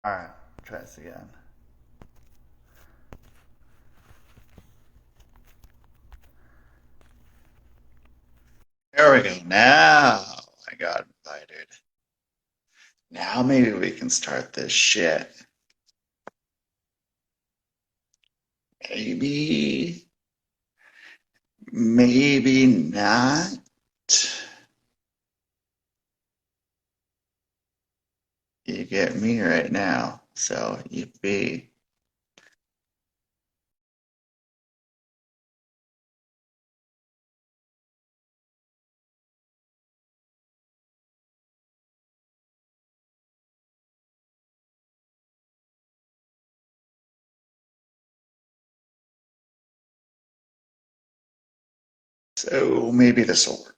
Alright, try this again. There we go. Now I got invited. Now maybe we can start this shit. Maybe. Maybe not. You get me right now. So you be. So maybe this will work.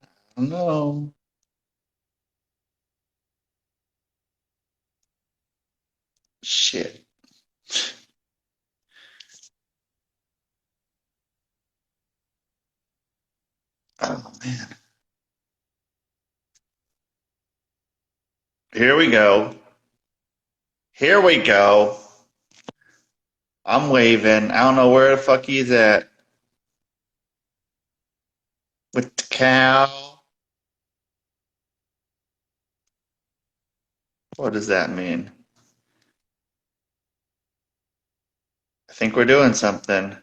I don't know. Shit. Oh man. Here we go. Here we go. I'm waving. I don't know where the fuck he's at. With the cow. What does that mean? I think we're doing something.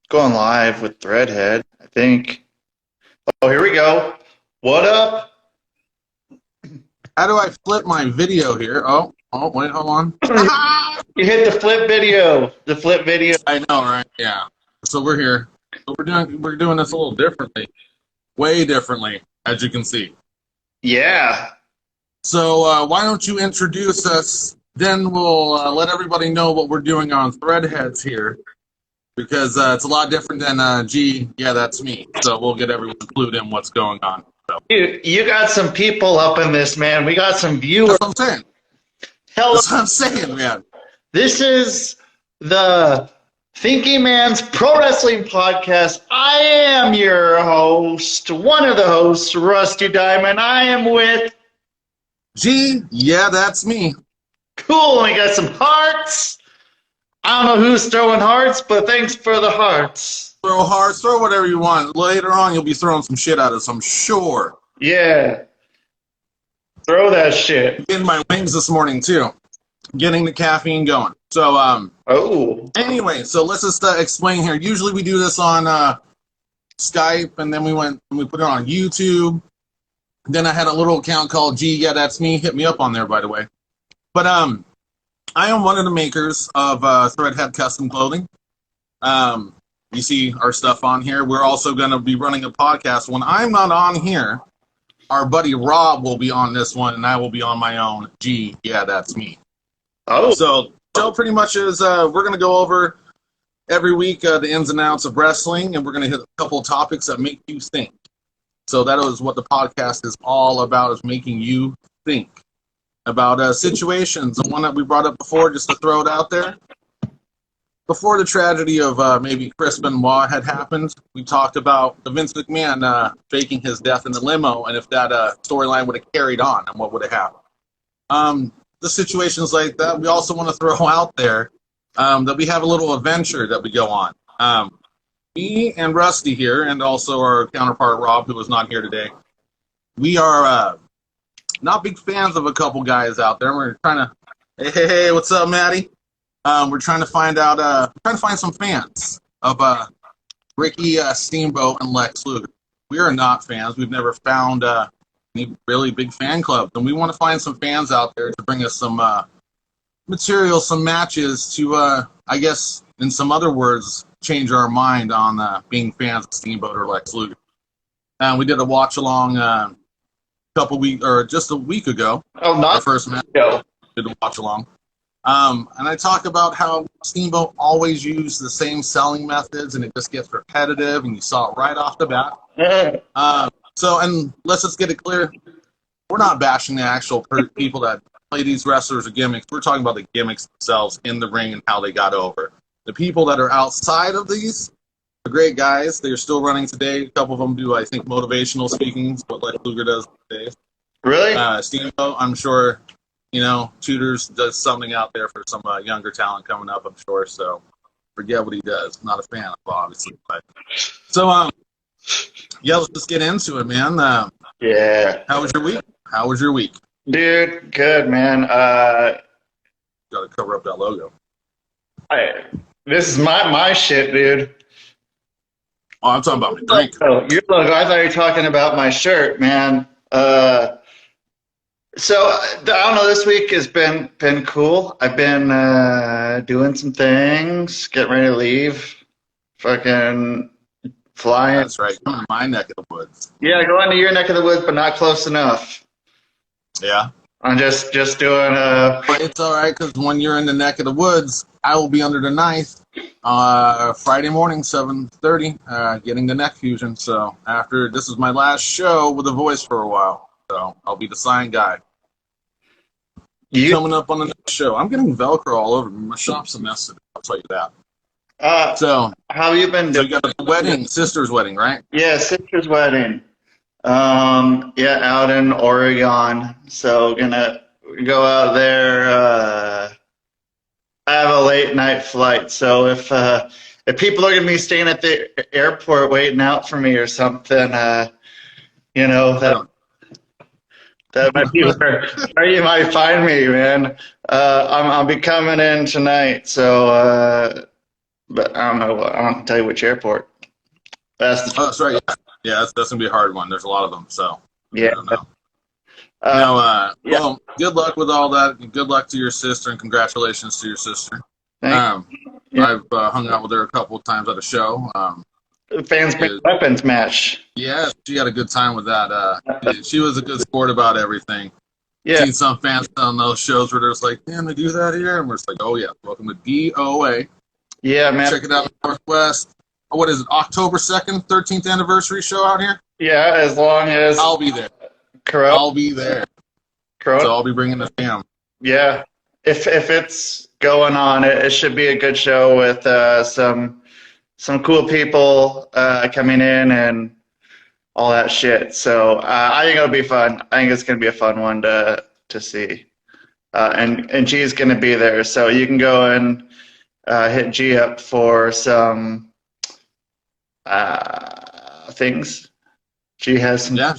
Going live with Threadhead, I think. Oh, here we go. What up? How do I flip my video here? Oh, wait, hold on. You hit the flip video. The flip video. I know, right? Yeah. So we're here. So we're doing this a little differently, way differently, as you can see. Yeah. So why don't you introduce us? Then we'll let everybody know what we're doing on Threadheads here, because it's a lot different than gee, yeah, that's me. So we'll get everyone clued in what's going on. So. Dude, you got some people up in this, man. We got some viewers. That's what I'm saying. Hello. That's what I'm saying, man. This is the Thinking Man's Pro Wrestling Podcast. I am your host, one of the hosts, Rusty Diamond. I am with... Gee, yeah, that's me. Cool, we got some hearts. I don't know who's throwing hearts, but thanks for the hearts. Throw hearts, throw whatever you want. Later on, you'll be throwing some shit at us, I'm sure. Yeah. Throw that shit. Getting my wings this morning, too. Getting the caffeine going. So, anyway, so let's just explain here. Usually we do this on Skype, and then we put it on YouTube. Then I had a little account called Gee, yeah, that's me. Hit me up on there, by the way. But I am one of the makers of Threadhead Custom Clothing. You see our stuff on here. We're also going to be running a podcast. When I'm not on here, our buddy Rob will be on this one, and I will be on my own. Gee, yeah, that's me. Oh. So pretty much is we're going to go over every week the ins and outs of wrestling, and we're going to hit a couple of topics that make you think. So that is what the podcast is all about, is making you think about situations. The one that we brought up before, just to throw it out there. Before the tragedy of maybe Chris Benoit had happened, we talked about the Vince McMahon faking his death in the limo, and if that storyline would have carried on, and what would have happened. The situations like that, we also want to throw out there that we have a little adventure that we go on. Me and Rusty here, and also our counterpart Rob, who is not here today, we are not big fans of a couple guys out there. We're trying to, hey, what's up, Maddie? We're trying to find out, some fans of Ricky Steamboat and Lex Luger. We are not fans. We've never found any really big fan clubs, and we want to find some fans out there to bring us some material, some matches to, I guess, in some other words, change our mind on being fans of Steamboat or Lex Luger. And we did a watch along just a week ago. Oh, not our first match. ago. Did a watch along. And I talk about how Steamboat always used the same selling methods, and it just gets repetitive, and you saw it right off the bat. And let's just get it clear. We're not bashing the actual people that play these wrestlers or gimmicks. We're talking about the gimmicks themselves in the ring and how they got over. The people that are outside of these, They're great guys. They're still running today. A couple of them do, I think, motivational speaking, what Lex Luger does today. Really? Steamboat, I'm sure, Tudors does something out there for some younger talent coming up, I'm sure. So forget what he does. Not a fan of, obviously. But so, yeah, let's just get into it, man. Yeah. How was your week? Dude, good, man. Got to cover up that logo. This is my shit, dude. Oh, I'm talking about my drink. Oh, your logo. I thought you were talking about my shirt, man. So I don't know. This week has been cool. I've been doing some things, getting ready to leave, fucking flying. That's right. Come to my neck of the woods. Yeah, going to your neck of the woods, but not close enough. Yeah. I'm just doing But it's all right because when you're in the neck of the woods, I will be under the knife Friday morning, 7:30, getting the neck fusion. So after this is my last show with a voice for a while, so I'll be the sign guy. Coming up on the next show, I'm getting Velcro all over me. My shop's a mess today, I'll tell you that. So how have you been so doing? you got a wedding, sister's wedding, right? Yeah, sister's wedding. Yeah, out in Oregon. So gonna go out there. I have a late night flight, so if people are gonna be staying at the airport waiting out for me or something, that might be where you might find me, man. I'll be coming in tonight, so but I don't know. I don't tell you which airport. That's right. Yeah, that's gonna be a hard one. There's a lot of them, so yeah. I don't know. Well, good luck with all that. And good luck to your sister, and congratulations to your sister. Yeah. I've hung out with her a couple of times at a show. Fans Bring Weapons match. Yeah, she had a good time with that. She was a good sport about everything. Yeah. Seen some fans on those shows where they're just like, "Damn, they do that here," and we're just like, "Oh yeah, welcome to DOA." Yeah, man. Check it out in Northwest. What is it? October 2nd, 13th anniversary show out here. Yeah, as long as I'll be there. Corona. I'll be there. Corona. So I'll be bringing the fam. Yeah, if it's going on, it should be a good show with some cool people coming in and all that shit. So I think it'll be fun. I think it's gonna be a fun one to see. And G's gonna be there, so you can go and hit G up for some things. G has some. Yeah.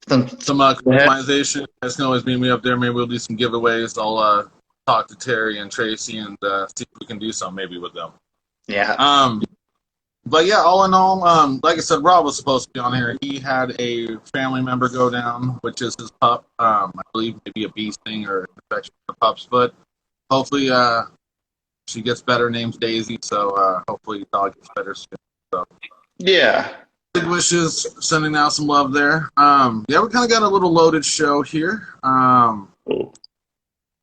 Some customization. You guys can always meet me up there. Maybe we'll do some giveaways. I'll talk to Terry and Tracy and see if we can do something maybe with them. Yeah. But yeah, all in all, like I said, Rob was supposed to be on here. He had a family member go down, which is his pup. I believe maybe a bee sting or infection in the pup's foot. Hopefully, she gets better. Name's Daisy, so hopefully the dog gets better soon. So. Yeah. Good wishes, sending out some love there. Yeah, we kind of got a little loaded show here.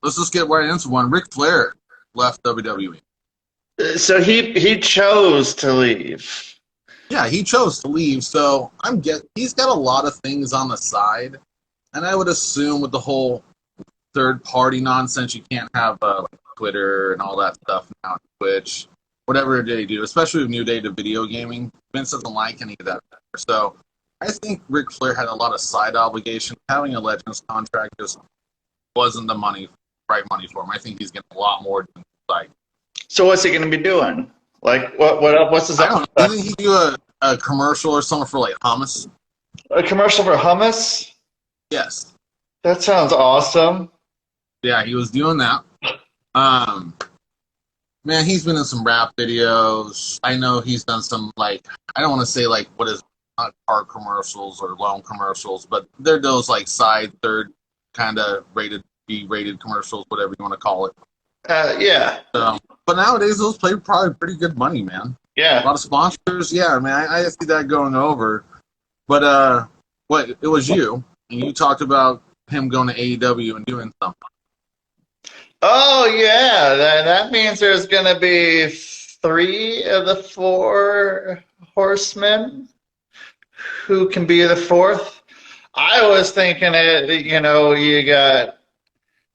Let's just get right into one. Ric Flair left WWE. So he chose to leave. Yeah, he chose to leave. So he's got a lot of things on the side, and I would assume with the whole third-party nonsense, you can't have like Twitter and all that stuff now, Twitch. Whatever they do, especially with New Day to video gaming, Vince doesn't like any of that. So I think Ric Flair had a lot of side obligations. Having a Legends contract just wasn't the right money for him. I think he's getting a lot more than like. So what's he going to be doing? Like what's his? I don't know. Didn't he do a commercial or something for like hummus? A commercial for hummus? Yes. That sounds awesome. Yeah, he was doing that. Man, he's been in some rap videos. I know he's done some, like, I don't want to say, like, what is not car commercials or loan commercials, but they're those, like, side, third kind of B-rated commercials, whatever you want to call it. Yeah. But nowadays, those play probably pretty good money, man. Yeah. A lot of sponsors. Yeah, man, I see that going over. But, it was you, and you talked about him going to AEW and doing something. Oh, yeah. That means there's going to be 3 of the 4 horsemen. Who can be the 4th? I was thinking you got...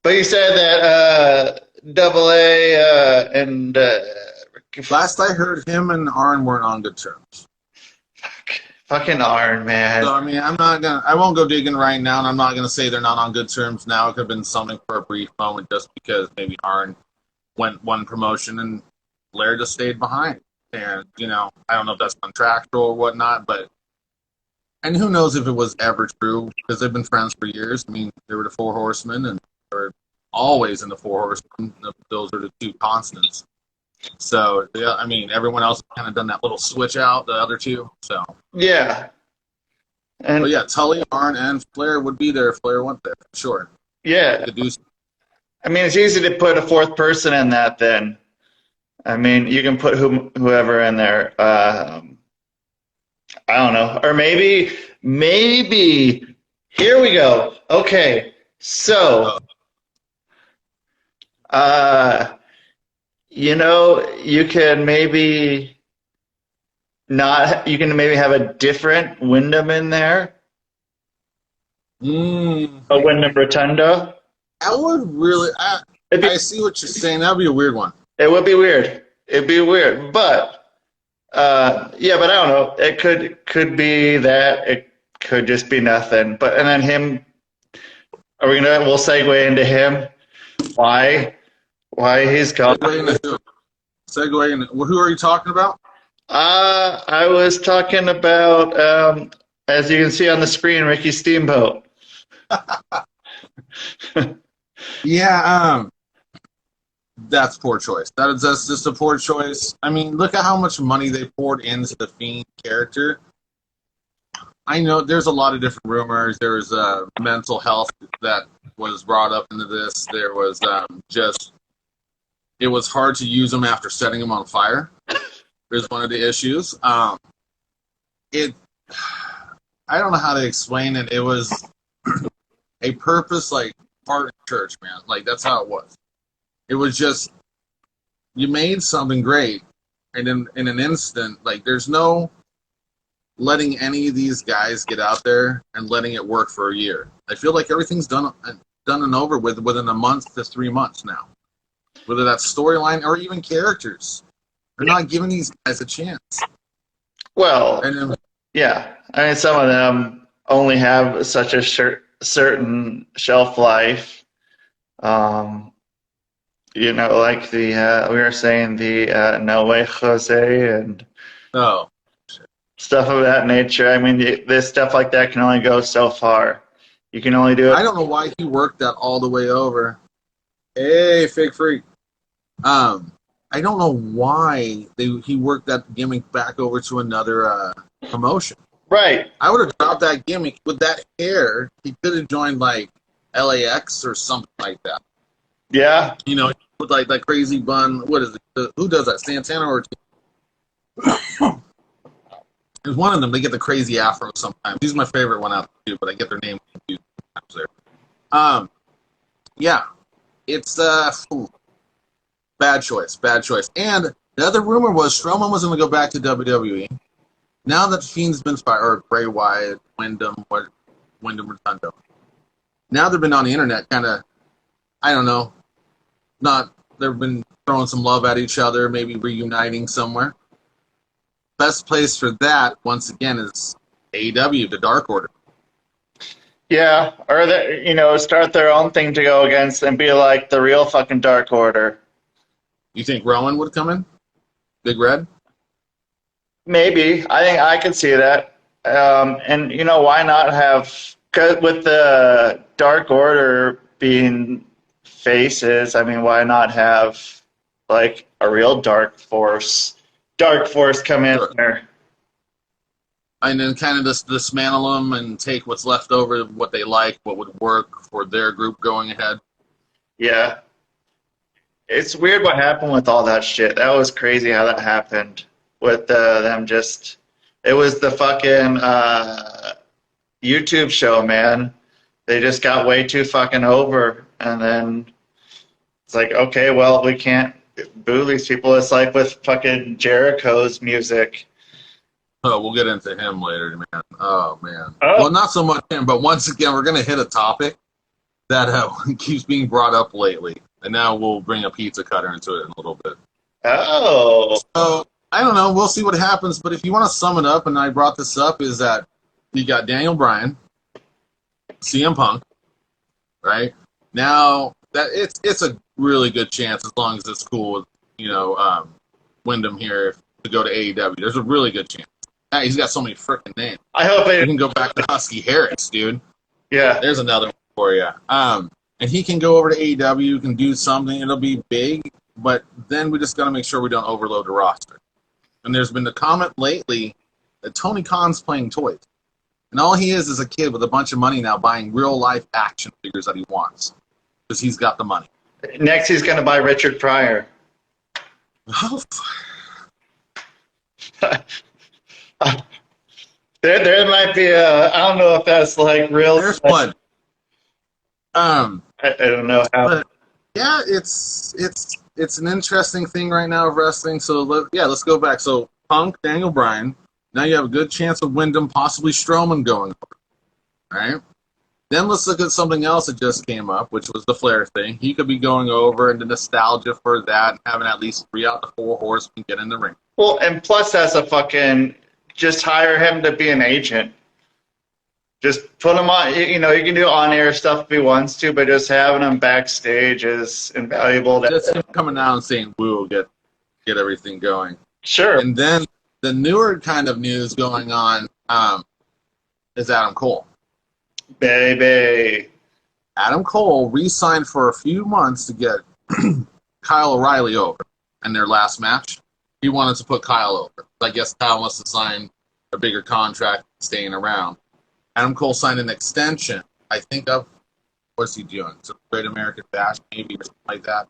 But you said that Double A and Last I heard, him and Arn weren't on good terms. Fucking Arn, man. So I mean, I won't go digging right now, and I'm not gonna say they're not on good terms now. It could have been something for a brief moment, just because maybe Arn went one promotion and Blair just stayed behind. And I don't know if that's contractual or whatnot, and who knows if it was ever true, because they've been friends for years. I mean, they were the Four Horsemen, and they were always in the Four Horsemen. Those are the two constants. So, yeah, I mean, everyone else kind of done that little switch out, the other two. So, yeah. But yeah, Tully, Arn, and Flair would be there if Flair went there, for sure. Yeah. I mean, it's easy to put a fourth person in that then. I mean, you can put whoever in there. I don't know. Or maybe, here we go. Okay, so, you can maybe have a different Wyndham in there. A Wyndham Rotunda. I would really, I see what you're saying. That would be a weird one. It would be weird. It'd be weird, but yeah, but I don't know. It could be that. It could just be nothing. But and then him. We'll segue into him. Why he's gone? Segue into who are you talking about? I was talking about, as you can see on the screen, Ricky Steamboat. Yeah, that's poor choice. That's just a poor choice. I mean, look at how much money they poured into the Fiend character. I know there's a lot of different rumors. There was mental health that was brought up into this. There was it was hard to use him after setting him on fire. There's one of the issues. I don't know how to explain it. It was a purpose, like part in church, man. Like, that's how it was. It was just, you made something great, and in an instant, like, there's no letting any of these guys get out there and letting it work for a year. I feel like everything's done and over with within a month to 3 months now. Whether that's storyline or even characters. They're not giving these guys a chance. Well, yeah. I mean, some of them only have such a certain shelf life. Like we were saying, the No Way Jose and stuff of that nature. I mean, this stuff like that can only go so far. You can only do it. I don't know why he worked that all the way over. Hey, fake freak. I don't know why he worked that gimmick back over to another promotion. Right. I would have dropped that gimmick with that hair. He could have joined like LAX or something like that. Yeah. With like that crazy bun. What is it? Who does that? Santana or? There's one of them. They get the crazy afro sometimes. He's my favorite one out there too, but I get their name confused there. Yeah, it's bad choice. And the other rumor was Strowman was going to go back to WWE. Now that Fiend's been fired, or Bray Wyatt, Wyndham Rotunda. Now they've been on the internet, kind of, I don't know, they've been throwing some love at each other, maybe reuniting somewhere. Best place for that, once again, is AEW, the Dark Order. Yeah, or start their own thing to go against and be like the real fucking Dark Order. You think Rowan would come in? Big Red? Maybe. I think I could see that. And why not have? Cause with the Dark Order being faces, I mean, why not have like a real Dark Force come in there? And then kind of just dismantle them and take what's left over, what they like, what would work for their group going ahead. Yeah. It's weird what happened with all that shit. That was crazy how that happened with them just... It was the fucking YouTube show, man. They just got way too fucking over. And then it's like, okay, well, we can't boo these people. It's like with fucking Jericho's music. Oh, we'll get into him later, man. Oh, man. Oh. Well, not so much him, but once again, we're going to hit a topic that keeps being brought up lately. And now we'll bring a pizza cutter into it in a little bit. Oh. So I don't know. We'll see what happens. But if you want to sum it up, and I brought this up, is that you got Daniel Bryan, CM Punk, right? Now that it's a really good chance as long as it's cool with Wyndham here to go to AEW. There's a really good chance. He's got so many freaking names. I hope You they. can go back to Husky Harris, dude. Yeah. There's another one for you. And he can go over to AEW, can do something. It'll be big, but then we just got to make sure we don't overload the roster. And there's been the comment lately that Tony Khan's playing toys. And all he is a kid with a bunch of money now buying real-life action figures that he wants because he's got the money. Next, he's going to buy Richard Pryor. Oh, There might be a. I don't know if that's like real. there's one. I don't know how. But yeah, it's an interesting thing right now of wrestling. So let's go back. So Punk, Daniel Bryan. Now you have a good chance of Wyndham, possibly Strowman going over. All right. Then let's look at something else that just came up, which was the Flair thing. He could be going over, and the nostalgia for that, and having at least 3 out of the 4 horsemen get in the ring. Well, and plus, as a fucking, just hire him to be an agent. Just put him on. You can do on-air stuff if he wants to, but just having him backstage is invaluable. Just him coming out and saying, "We'll get everything going." Sure. And then the newer kind of news going on is Adam Cole. Baby. Adam Cole re-signed for a few months to get Kyle O'Reilly over in their last match. He wanted to put Kyle over. I guess Kyle must have signed a bigger contract staying around. Adam Cole signed an extension, I think, of, what's he doing? Some Great American Bash, maybe, or something like that.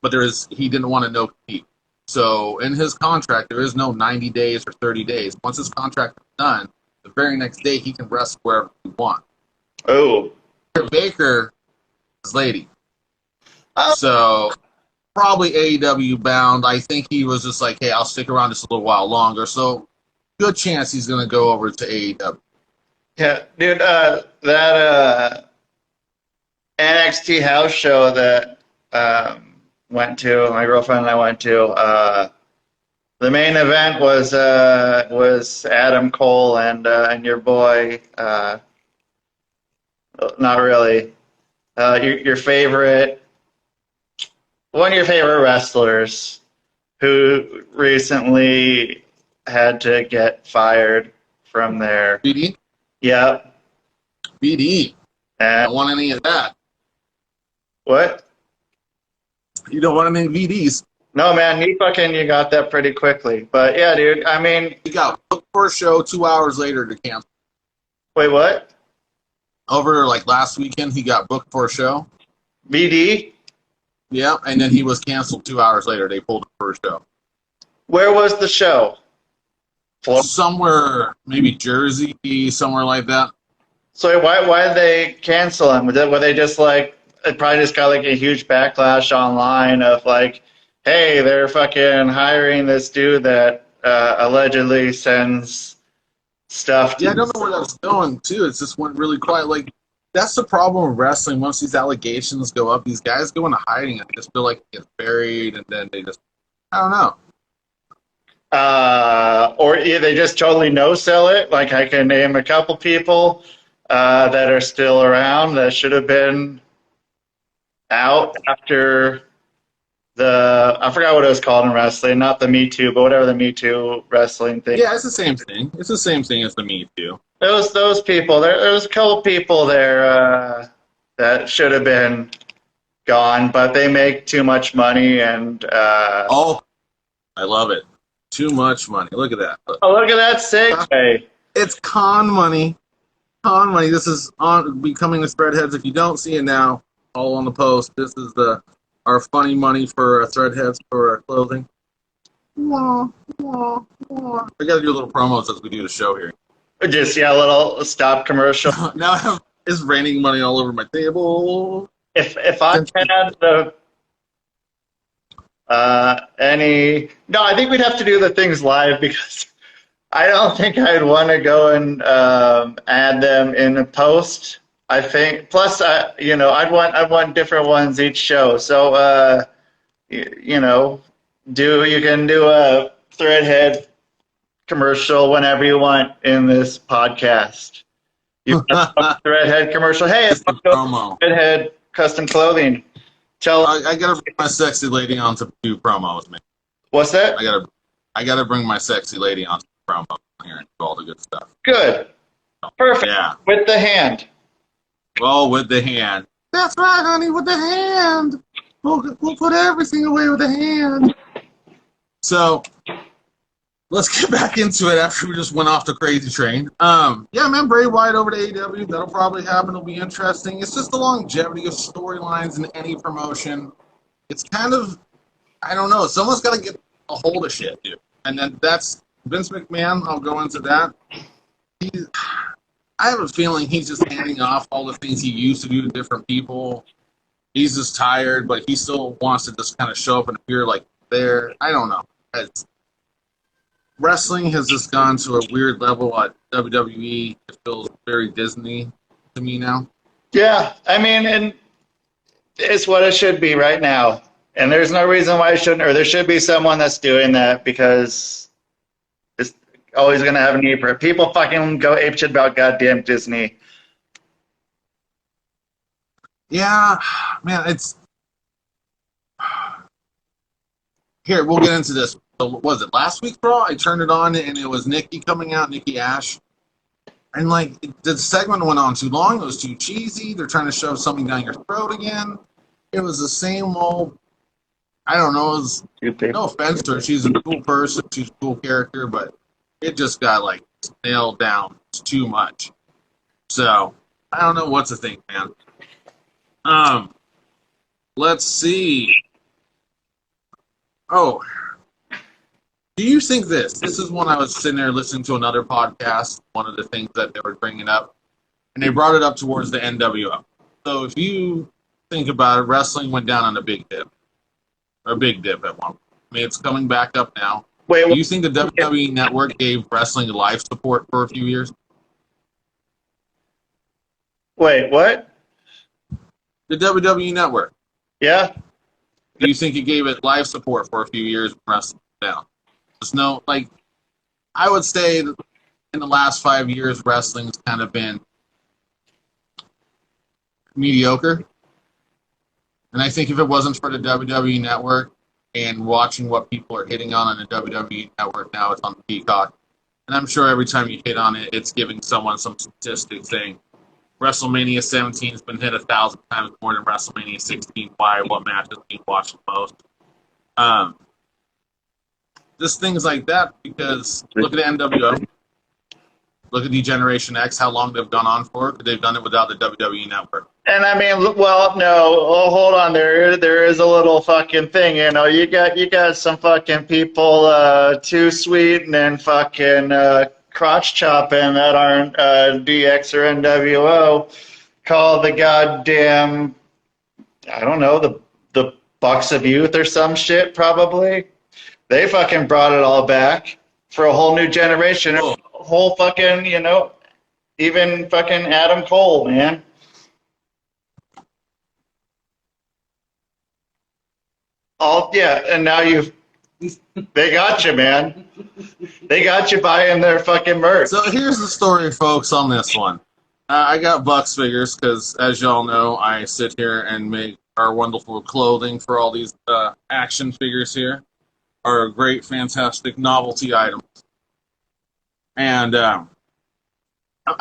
But he didn't want to no compete. So in his contract, there is no 90 days or 30 days. Once his contract is done, the very next day he can wrestle wherever he wants. Oh. Baker is lady. Oh. So probably AEW bound. I think he was just like, hey, I'll stick around just a little while longer. So good chance he's going to go over to AEW. Yeah, dude, that NXT house show that my girlfriend and I went to, the main event was Adam Cole and your boy, not really, your favorite, one of your favorite wrestlers who recently had to get fired from there. BD? Yep. BD. I don't want any of that. What? You don't want any VDs. No, man, you got that pretty quickly. But yeah, dude, I mean, He got booked for a show 2 hours later to cancel. wait, what? Over like last weekend, he got booked for a show. BD? Yeah, and then he was canceled 2 hours later. They pulled him for a show. Where was the show? Florida? Somewhere, maybe Jersey, somewhere like that. So why did they cancel him? Were they just like, it probably just got like a huge backlash online of like, hey, they're fucking hiring this dude that allegedly sends stuff to. Yeah, I don't know where that's going, too. It just went really quiet. Like, that's the problem with wrestling. Once these allegations go up, these guys go into hiding and they just feel like it gets buried, and then they just, I don't know. Or they just totally no-sell it. Like I can name a couple people that are still around that should have been out after I forgot what it was called in wrestling, not the Me Too, but whatever the Me Too wrestling thing. Yeah, it's the same thing. It's the same thing as the Me Too. Those people, there was a couple people there that should have been gone, but they make too much money and. Oh, I love it. Too much money. Look at that. Oh, look at that segue. It's con money. Con money. This is on becoming the Threadheads. If you don't see it now, all on the post. This is our funny money for Threadheads for clothing. Wah, wah, wah. I got to do little promos as we do the show here. Just a little stop commercial. Now it's raining money all over my table. If I had I think we'd have to do the things live because I don't think I'd want to go and add them in a post. I think plus I'd want different ones each show. So you know, you can do a Threadhead commercial whenever you want in this podcast. You got a Threadhead commercial. Hey, It's it's the promo. Threadhead custom clothing. Tell I gotta bring my sexy lady on to do promo with me. what's that? I gotta bring my sexy lady on to promo here and do all the good stuff. Good. Perfect. Yeah. With the hand. Well, with the hand. That's right, honey, with the hand. We'll put everything away with the hand. So, let's get back into it after we just went off the crazy train. Yeah, man, Bray Wyatt over to AEW. That'll probably happen. It'll be interesting. It's just the longevity of storylines in any promotion. It's kind of, I don't know. Someone's got to get a hold of shit, dude. And then that's Vince McMahon. I'll go into that. I have a feeling he's just handing off all the things he used to do to different people. He's just tired, but he still wants to just kind of show up and appear like there. I don't know. Wrestling has just gone to a weird level at WWE. It feels very Disney to me now. Yeah, I mean, and it's what it should be right now. And there's no reason why it shouldn't, or there should be someone that's doing that because it's always going to have a need for it. People fucking go apeshit about goddamn Disney. Yeah, man, it's... Here, we'll get into this. So, what was it, last week's Raw? I turned it on, and it was Nikki coming out, Nikki Ash. And, like, the segment went on too long. It was too cheesy. They're trying to shove something down your throat again. It was the same old... I don't know. It was, no offense to her. She's a cool person. She's a cool character, but it just got, like, nailed down. It's too much. So, I don't know what to think, man. Let's see. Oh, do you think this is when I was sitting there listening to another podcast, one of the things that they were bringing up, and they brought it up towards the NWO. So if you think about it, wrestling went down on a big dip at one point. I mean, it's coming back up now. Wait, do you think the WWE Network gave wrestling life support for a few years? Wait, what? The WWE Network. Yeah. Do you think it gave it life support for a few years when wrestling was down? There's no, like, I would say that in the last 5 years, wrestling's kind of been mediocre. And I think if it wasn't for the WWE Network and watching what people are hitting on the WWE Network now, it's on Peacock. And I'm sure every time you hit on it, it's giving someone some statistic saying WrestleMania 17 has been hit 1,000 times more than WrestleMania 16. Why? What match is being watched the most? Just things like that, because look at the NWO. Look at D-Generation X, how long they've gone on for. They've done it without the WWE Network. And I mean, well, no, hold on. There is a little fucking thing, you know. You got some fucking people too sweet and then fucking crotch chopping that aren't DX or NWO. Call the goddamn, I don't know, the Bucks of Youth or some shit probably. They fucking brought it all back for a whole new generation. Cool. Whole fucking, you know, even fucking Adam Cole, man. All, yeah, and now they got you, man. They got you buying their fucking merch. So here's the story, folks, on this one. I got Bucks figures because, as y'all know, I sit here and make our wonderful clothing for all these action figures here. Are great, fantastic novelty items. And I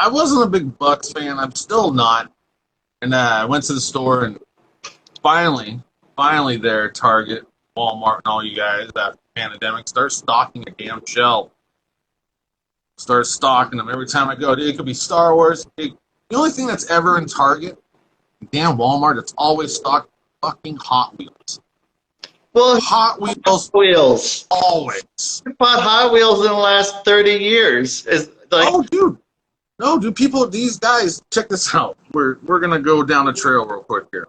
wasn't a big Bucks fan. I'm still not. And I went to the store and finally there, Target, Walmart, and all you guys, that pandemic, start stocking a damn shelf. Start stocking them every time I go. It could be Star Wars. The only thing that's ever in Target, damn Walmart, it's always stocked fucking Hot Wheels. Well, Hot Wheels. Always. We bought Hot Wheels in the last 30 years. Is like, oh, dude. No, dude, people, these guys, check this out. We're going to go down the trail real quick here.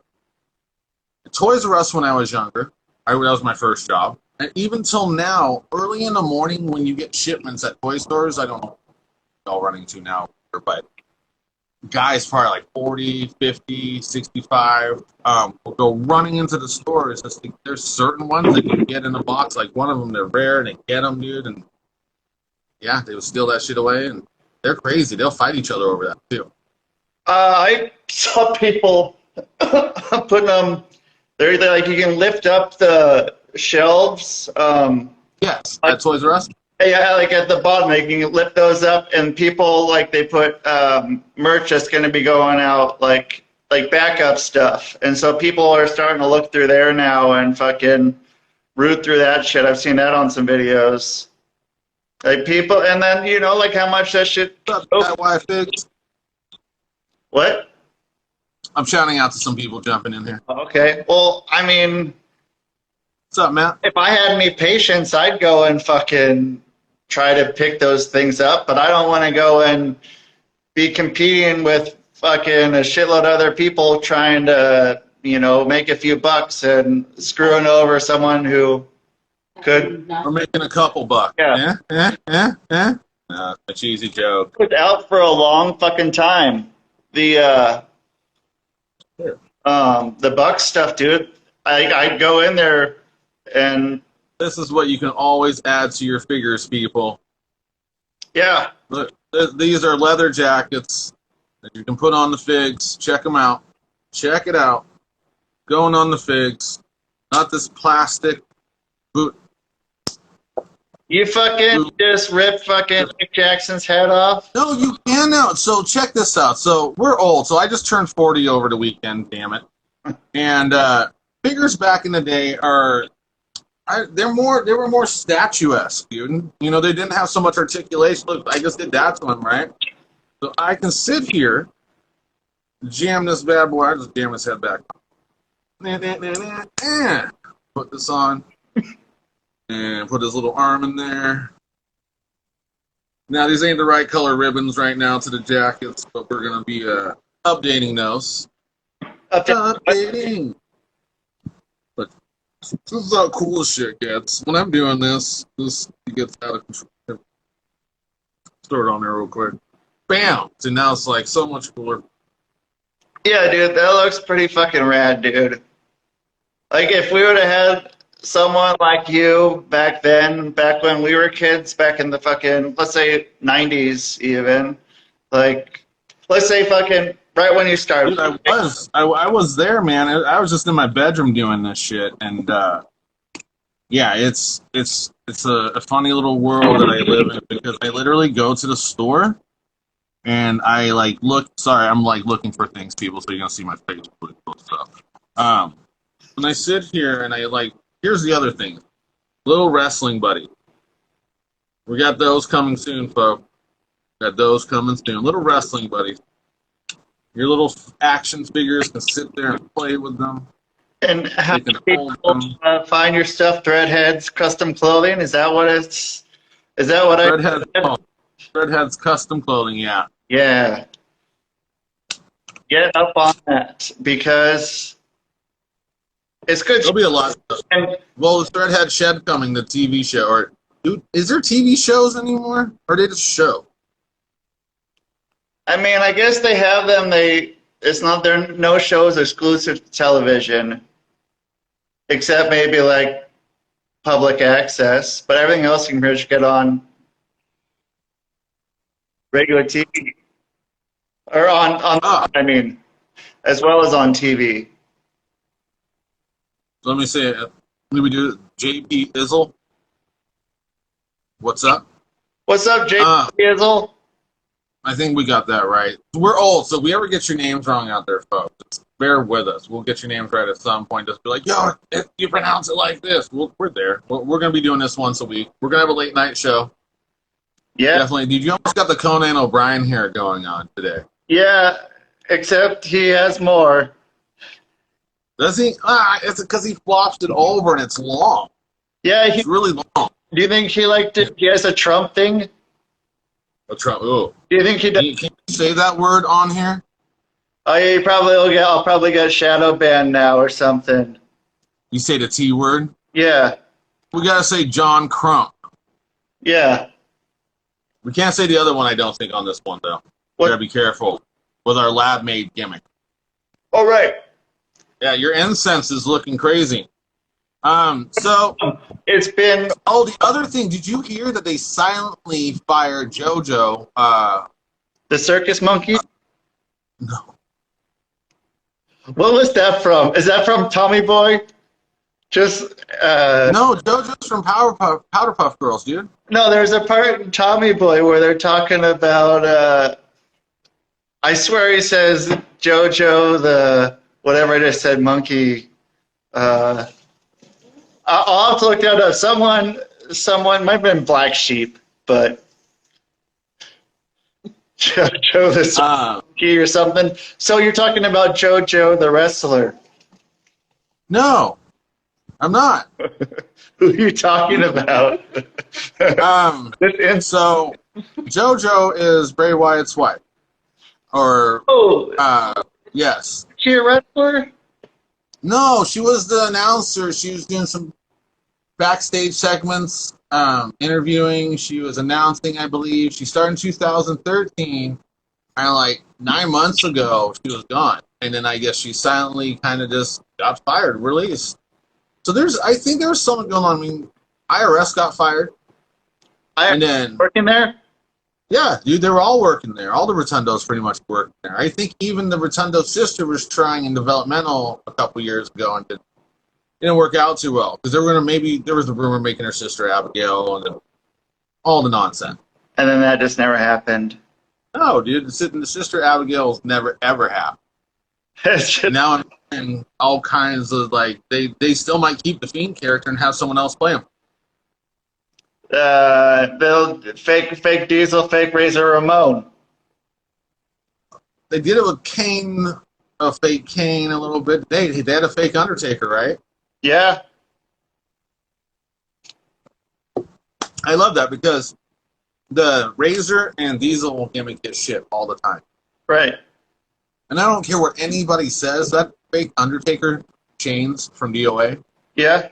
Toys R Us when I was younger, that was my first job. And even till now, early in the morning when you get shipments at toy stores, I don't know what y'all running to now, but guys probably like 40, 50, 65 will go running into the stores. Just like, there's certain ones that you get in a box. Like one of them, they're rare and they get them, dude. And yeah, they would steal that shit away. And they're crazy. They'll fight each other over that too. I saw people putting them. They're like you can lift up the shelves. Yes, at Toys R Us. Yeah, like at the bottom, they can lift those up, and people like they put merch that's going to be going out, like backup stuff, and so people are starting to look through there now and fucking root through that shit. I've seen that on some videos. Like people, and then you know, like how much that shit. What's up, Pat Wyatt Figs? What? I'm shouting out to some people jumping in here. Okay. Well, I mean, What's up, Matt? if I had any patience, I'd go and fucking try to pick those things up, but I don't want to go and be competing with fucking a shitload of other people trying to, you know, make a few bucks and screwing over someone who could. We're making a couple bucks. Yeah. No, it's a cheesy joke. It was out for a long fucking time. The Bucks stuff, dude. I'd go in there and This is what you can always add to your figures, people. yeah. Look, these are leather jackets that you can put on the figs. Check them out. Check it out. Going on the figs. Not this plastic boot. You fucking just ripped fucking Nick Jackson's head off. No, you can now. So check this out. So we're old. So I just turned 40 over the weekend, damn it. And figures back in the day they were more statuesque, dude. You know, they didn't have so much articulation. Look, I just did that to them, right? So I can sit here, jam this bad boy. I just jam his head back. Put this on. And put his little arm in there. Now, these ain't the right color ribbons right now to the jackets, but we're going to be updating those. Updating! But this is how cool this shit gets. When I'm doing this gets out of control. Throw it on there real quick. Bam! So now it's like so much cooler. Yeah, dude, that looks pretty fucking rad, dude. Like, if we would have had someone like you back then, back when we were kids, back in the fucking, let's say, 90s even, like, let's say fucking right when you started. Dude, I was there, man. I was just in my bedroom doing this shit, and yeah, it's a funny little world that I live in because I literally go to the store and I like look. Sorry, I'm like looking for things, people, so you're gonna see my face with stuff. When I sit here and I like, here's the other thing, little wrestling buddy. We got those coming soon, folks. Got those coming soon. Little wrestling buddies. Your little action figures can sit there and play with them. And how do people find your stuff? Threadheads Custom Clothing? Is that what it's? Is that what Threadheads Custom Clothing, yeah. Yeah. Get up on that because it's good. There'll be a lot of stuff. Well, the Threadhead Shed coming, the TV show. Or, dude, is there TV shows anymore? Or they just show? I mean, I guess they have them. It's not there. No shows exclusive to television, except maybe like public access. But everything else you can pretty much get on regular TV or on. I mean, as well as on TV. Let me say, we do JP Izzle. What's up? What's up, JP Izzle? I think we got that right. We're old, so if we ever get your names wrong out there, folks, just bear with us. We'll get your names right at some point. Just be like, yo, if you pronounce it like this, we're there. We're going to be doing this once a week. We're going to have a late night show. Yeah. Definitely. Did you almost got the Conan O'Brien hair going on today? Yeah, except he has more. Does he? It's because he flops it over and it's long. Yeah, it's really long. Do you think he he has a Trump thing? A Trump? Ooh. Do you think he does? Can you say that word on here? Oh, yeah, I'll probably get shadow banned now or something. You say the T word? Yeah. We gotta say John Crump. Yeah. We can't say the other one. I don't think on this one though. What? Gotta be careful. with our lab-made gimmick. All right. Yeah, your incense is looking crazy. So It's been. oh, the other thing, did you hear that they silently fired JoJo? The circus monkey? No. What was that from? Is that from Tommy Boy? Just No, JoJo's from Powderpuff Girls, dude. no. There's a part in Tommy Boy where they're talking about. I swear he says JoJo the whatever I just said monkey. I'll have to look that up. Someone might have been Black Sheep, but JoJo the monkey or something. So you're talking about JoJo the wrestler? No, I'm not. Who are you talking about? So JoJo is Bray Wyatt's wife. Or, yes. Is she a wrestler? No, she was the announcer. She was doing some backstage segments, interviewing. She was announcing, I believe. She started in 2013, and like 9 months ago, she was gone. And then I guess she silently kind of just got fired, released. So I think there was something going on. I mean, IRS got fired. And then working there? Yeah, dude, they were all working there. All the Rotundos pretty much working there. I think even the Rotundo sister was trying in developmental a couple years ago and didn't work out too well because they were there was a rumor making her sister Abigail and all the nonsense. And then that just never happened. No, dude, the sister Abigail's never ever happened. Now and all kinds of like they still might keep the Fiend character and have someone else play him. They'll fake Diesel, fake Razor Ramon. They did it with Kane, a fake Kane a little bit. They had a fake Undertaker, right? Yeah. I love that because the Razor and Diesel gimmick get shit all the time. Right. And I don't care what anybody says, that fake Undertaker chains from DOA. Yeah.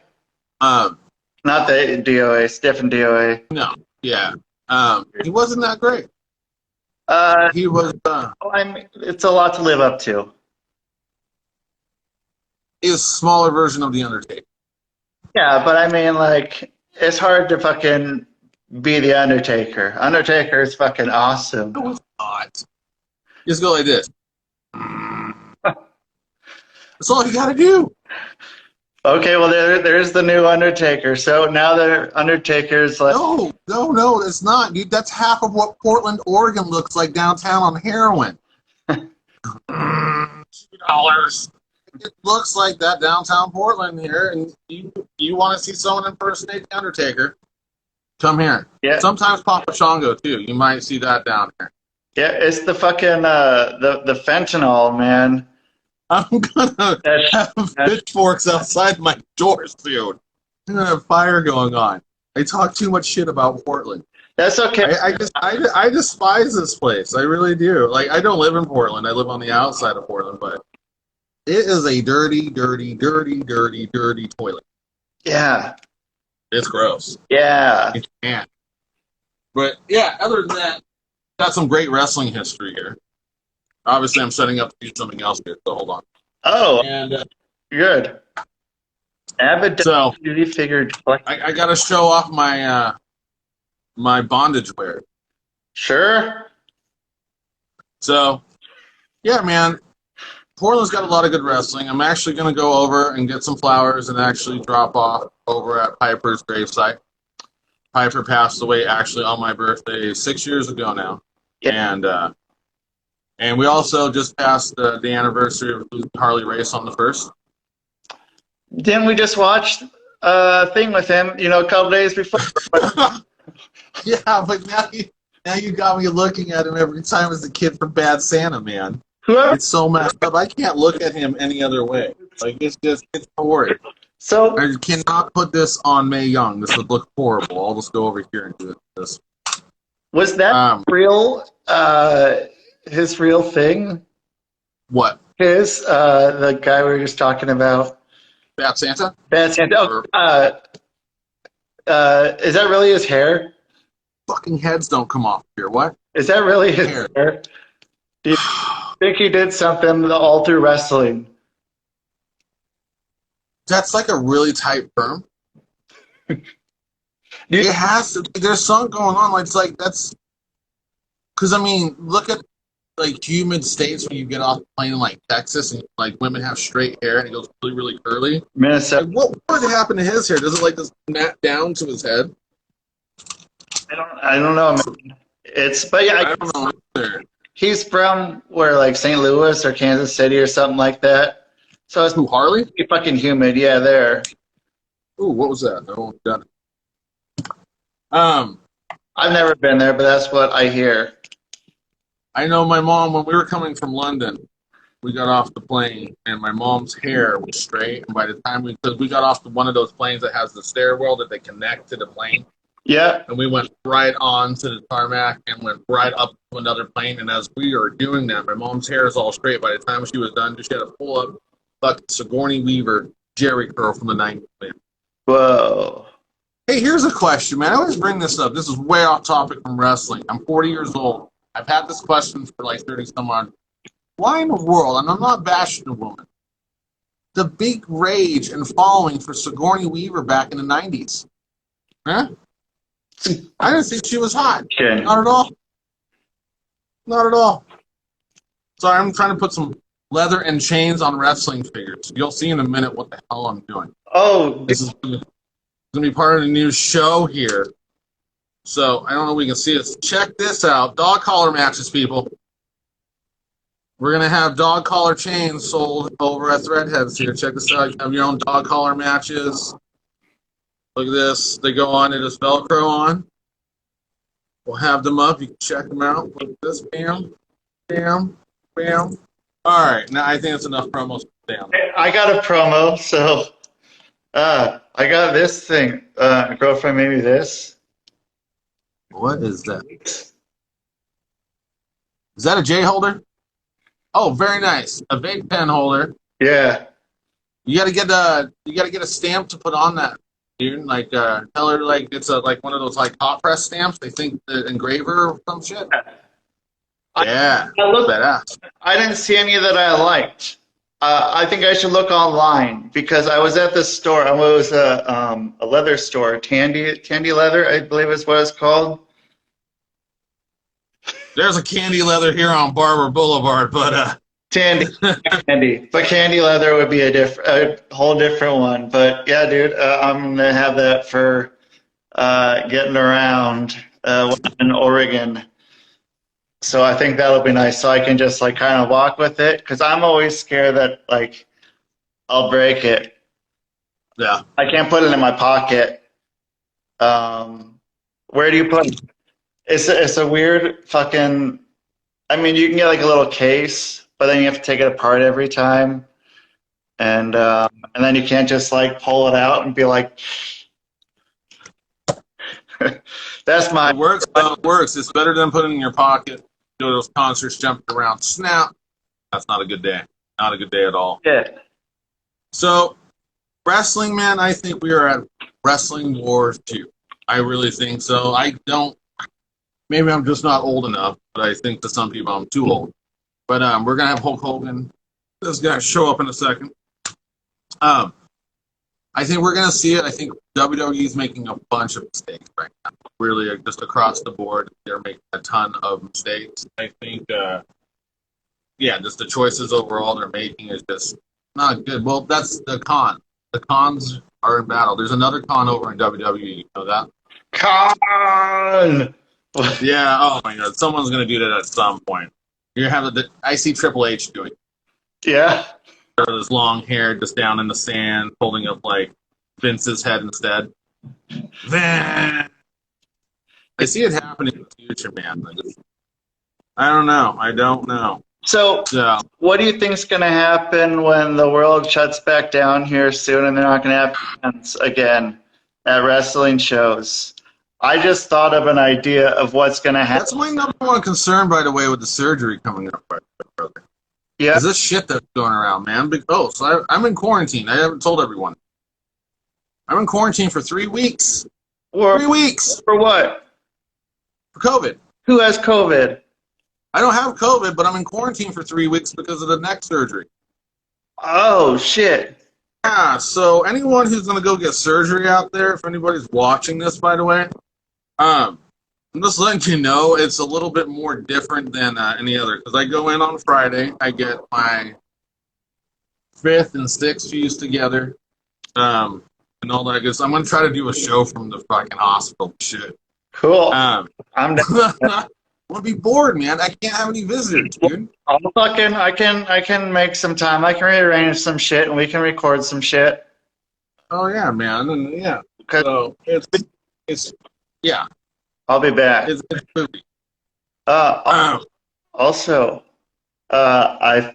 Not the DOA, it's different DOA. No. Yeah. He wasn't that great. He was. It's a lot to live up to. He's a smaller version of the Undertaker. Yeah, but I mean, like, it's hard to fucking be the Undertaker. Undertaker is fucking awesome. No, it's not. Just go like this. That's all you gotta do. Okay, well, there's the new Undertaker. So now the Undertaker's like... No, it's not, dude. That's half of what Portland, Oregon looks like downtown on heroin. $2. It looks like that downtown Portland here, and you want to see someone impersonate the Undertaker, come here. Yeah. Sometimes Papa Shango, too. You might see that down here. Yeah, it's the fucking, the fentanyl, man. I'm gonna have pitchforks outside my door soon. I'm gonna have fire going on. I talk too much shit about Portland. That's okay. I despise this place. I really do. Like, I don't live in Portland. I live on the outside of Portland, but it is a dirty, dirty, dirty, dirty, dirty toilet. Yeah. It's gross. Yeah. You can't. But yeah, other than that, got some great wrestling history here. Obviously, I'm setting up to do something else here, so hold on. Oh, and good. Avid duty figured. I got to show off my my bondage wear. Sure. So, yeah, man. Portland's got a lot of good wrestling. I'm actually going to go over and get some flowers and actually drop off over at Piper's gravesite. Piper passed away actually on my birthday 6 years ago now. Yeah. And we also just passed the anniversary of Harley Race on the 1st. Didn't we just watch a thing with him, a couple days before? Yeah, but now you got me looking at him every time as the kid from Bad Santa, man. Whoever. It's so messed up. I can't look at him any other way. Like, it's horrid. So I cannot put this on Mae Young. This would look horrible. I'll just go over here and do this. Was that real? His real thing? What? The guy we were just talking about. Bad Santa? Bad Santa. Is that really his hair? Fucking heads don't come off here. What? Is that really his hair? think he did something all through wrestling. That's like a really tight firm. It has to. There's something going on. Like, it's like that's because I mean, look at like humid states when you get off the plane in like Texas and like women have straight hair and it goes really really curly. Minnesota. Like, what would happen to his hair? Does it like just mat down to his head? I don't know. Man. But yeah, I don't know either. he's from where like St. Louis or Kansas City or something like that. So it's Who, Harley? pretty fucking humid. Yeah, there. Ooh, what was that? No, done it. I've never been there, but that's what I hear. I know my mom when we were coming from London. We got off the plane, and my mom's hair was straight. And by the time because we got off one of those planes that has the stairwell that they connect to the plane, Yeah. and we went right on to the tarmac and went right up to another plane. And as we were doing that, my mom's hair is all straight. By the time she was done, she had to pull up like Sigourney Weaver Jerry curl from the 90s. Man. Whoa. Hey, here's a question, man. I always bring this up. This is way off topic from wrestling. I'm 40 years old. I've had this question for like 30 some odd. Why in the world, and I'm not bashing the woman, the big rage and following for Sigourney Weaver back in the 90s? Huh? I didn't think she was hot. Okay. Not at all. Not at all. Sorry, I'm trying to put some leather and chains on wrestling figures. You'll see in a minute what the hell I'm doing. Oh, This is going to be part of the new show here. So, I don't know if we can see this. Check this out. Dog collar matches, people. We're going to have dog collar chains sold over at Threadheads here. Check this out. You have your own dog collar matches. Look at this. They go on. They just Velcro on. We'll have them up. You can check them out. Look at this. Bam. Bam. Bam. All right. Now, I think it's enough promos. Bam. I got a promo, so I got this thing. Girlfriend made me this. What is that? Is that a J holder? Oh, very nice. A vape pen holder. Yeah. You gotta get a stamp to put on that, dude. Like tell her like it's like one of those like hot press stamps. They think the engraver or some shit. Yeah. I didn't see any that I liked. I think I should look online because I was at this store. It was a leather store, Tandy Leather, I believe is what it's called. There's a Candy Leather here on Barber Boulevard, but Tandy, but Candy Leather would be a whole different one. But yeah, dude, I'm gonna have that for getting around in Oregon. So I think that'll be nice. So I can just like kind of walk with it because I'm always scared that like I'll break it. yeah. I can't put it in my pocket. Where do you put it? It's a weird fucking. I mean, you can get like a little case, but then you have to take it apart every time, and then you can't just like pull it out and be like. That's my. It works. It works. It's better than putting it in your pocket. Go to those concerts, jumping around, snap. That's not a good day. Not a good day at all. Yeah. So, wrestling, man, I think we are at Wrestling War 2. I really think so. I don't. Maybe I'm just not old enough, but I think to some people I'm too old. But we're gonna have Hulk Hogan. This guy show up in a second. I think we're gonna see it. I think WWE is making a bunch of mistakes right now. Really, just across the board, they're making a ton of mistakes. I think, just the choices overall they're making is just not good. Well, that's the con. The cons are in battle. There's another con over in WWE. You know that? Con. Yeah. Oh my God. Someone's gonna do that at some point. You have I see Triple H doing. Yeah. This long hair just down in the sand, holding up like Vince's head instead. I see it happening in the future, man. I don't know. I don't know. So, what do you think's going to happen when the world shuts back down here soon and they're not going to have fans again at wrestling shows? I just thought of an idea of what's going to happen. That's my number one concern, by the way, with the surgery coming up. Yeah. Is this shit that's going around, man? So I'm in quarantine. I haven't told everyone. I'm in quarantine for 3 weeks. 3 weeks. For what? For COVID. Who has COVID? I don't have COVID, but I'm in quarantine for 3 weeks because of the neck surgery. Oh shit. Yeah, so anyone who's going to go get surgery out there, if anybody's watching this, by the way, I'm just letting you know it's a little bit more different than any other. Because I go in on Friday, I get my fifth and sixth fused together, and all that good stuff. I'm going to try to do a show from the fucking hospital. Shit. Cool. I'm I'm going to be bored, man. I can't have any visitors, dude. I can make some time. I can rearrange some shit and we can record some shit. Oh yeah, man, and yeah. 'Cause So it's yeah, I'll be back. it's movie. Also, I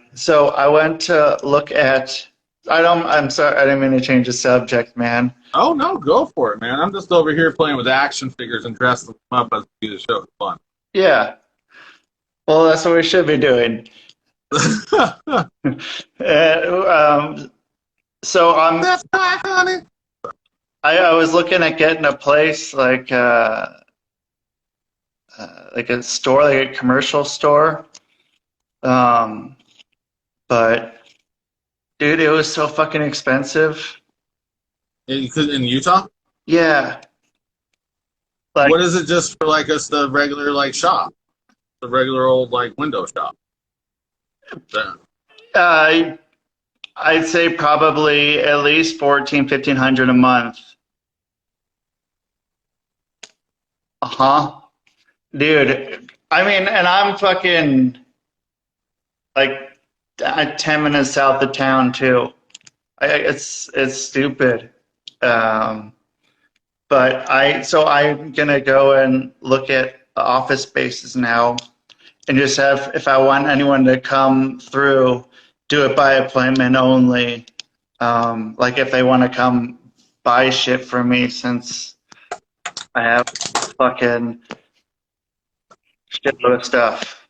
went to look at. I'm sorry. I didn't mean to change the subject, man. Oh no, go for it, man. I'm just over here playing with action figures and dressing them up as we do the show. It's fun. Yeah. Well, that's what we should be doing. So That's right, honey. I was looking at getting a place like a store, like a commercial store. But dude, it was so fucking expensive. In Utah? Yeah. Like, What is it just for like us the regular like shop? The regular old like window shop. Yeah. I'd say probably at least 1,500 a month. Uh-huh. Dude, I mean, and I'm fucking like 10 minutes south of town too. It's stupid. But I'm gonna go and look at office spaces now and just have, if I want anyone to come through, do it by appointment only. Like if they want to come buy shit from me, since I have fucking shitload of stuff.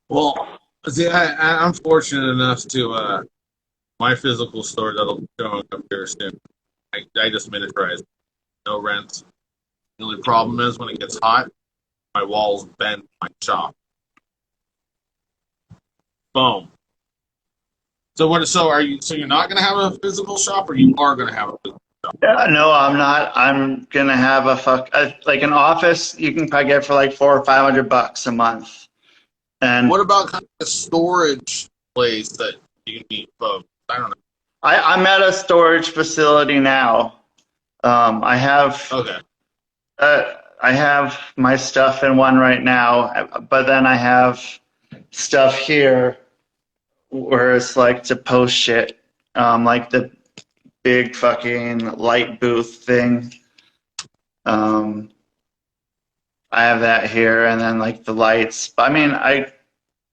Well, see, I'm fortunate enough to my physical store that'll be showing up here soon. I just miniaturized, no rent. The only problem is when it gets hot, my walls bend my shop. Boom. So what? So are you? So you're not going to have a physical shop, or you are going to have a physical shop? Yeah, no, I'm not. I'm gonna have like an office you can probably get for like $400 or $500 a month. And What about kind of a storage place that you can meet folks? I don't know. I'm at a storage facility now. I have Okay. I have my stuff in one right now, but then I have stuff here where it's like to post shit, like the big fucking light booth thing. I have that here, and then like the lights. I mean, I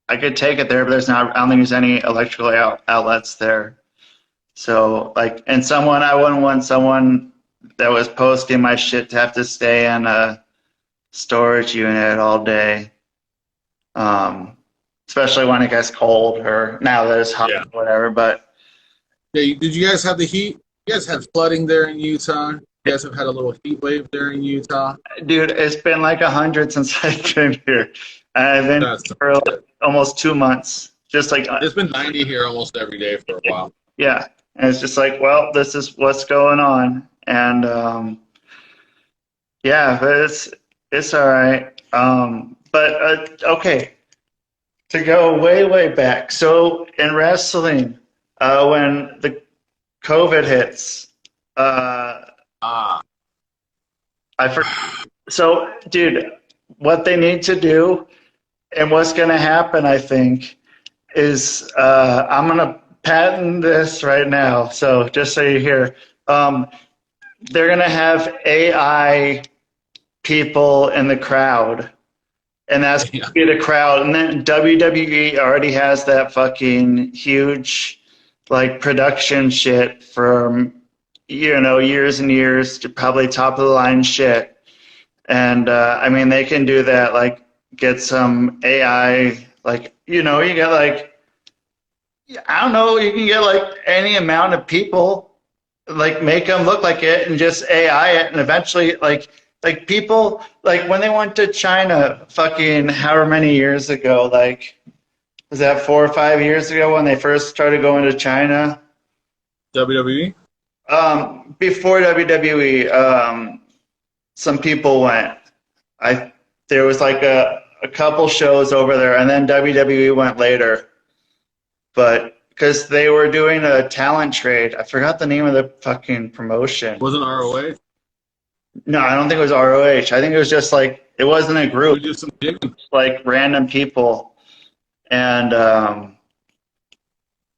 could take it there, but I don't think there's any electrical outlets there. So like, and I wouldn't want someone that was posting my shit to have to stay in a storage unit all day. Especially when it gets cold, or now that it's hot, Yeah. or whatever. But Hey, did you guys have the heat? You guys had flooding there in Utah. You guys have had a little heat wave there in Utah. dude, it's been like 100 since I've been here. I've been That's for like almost 2 months. Just like, It's been 90 here almost every day for a while. yeah. And it's just like, well, this is what's going on. And yeah, but it's all right. Okay, to go way, way back. So in wrestling, when the COVID hits, Ah, I forgot. So, dude, what they need to do and what's going to happen, I think, is I'm going to patent this right now. So, just so you hear, they're going to have AI people in the crowd, and that's going to be the crowd. And then WWE already has that fucking huge, like, production shit from, years and years, to probably top of the line shit. And I mean, they can do that, like get some AI, like, you get like, I don't know, you can get like any amount of people, like make them look like it and just AI it. And eventually, like, like people, like when they went to China, fucking however many years ago, like was that 4 or 5 years ago when they first started going to China? WWE. Before WWE, some people went. I there was like a couple shows over there, and then WWE went later. But because they were doing a talent trade, I forgot the name of the fucking promotion. Wasn't ROH? No, I don't think it was ROH. I think it was just like it wasn't a We group, did some digging. like random people, and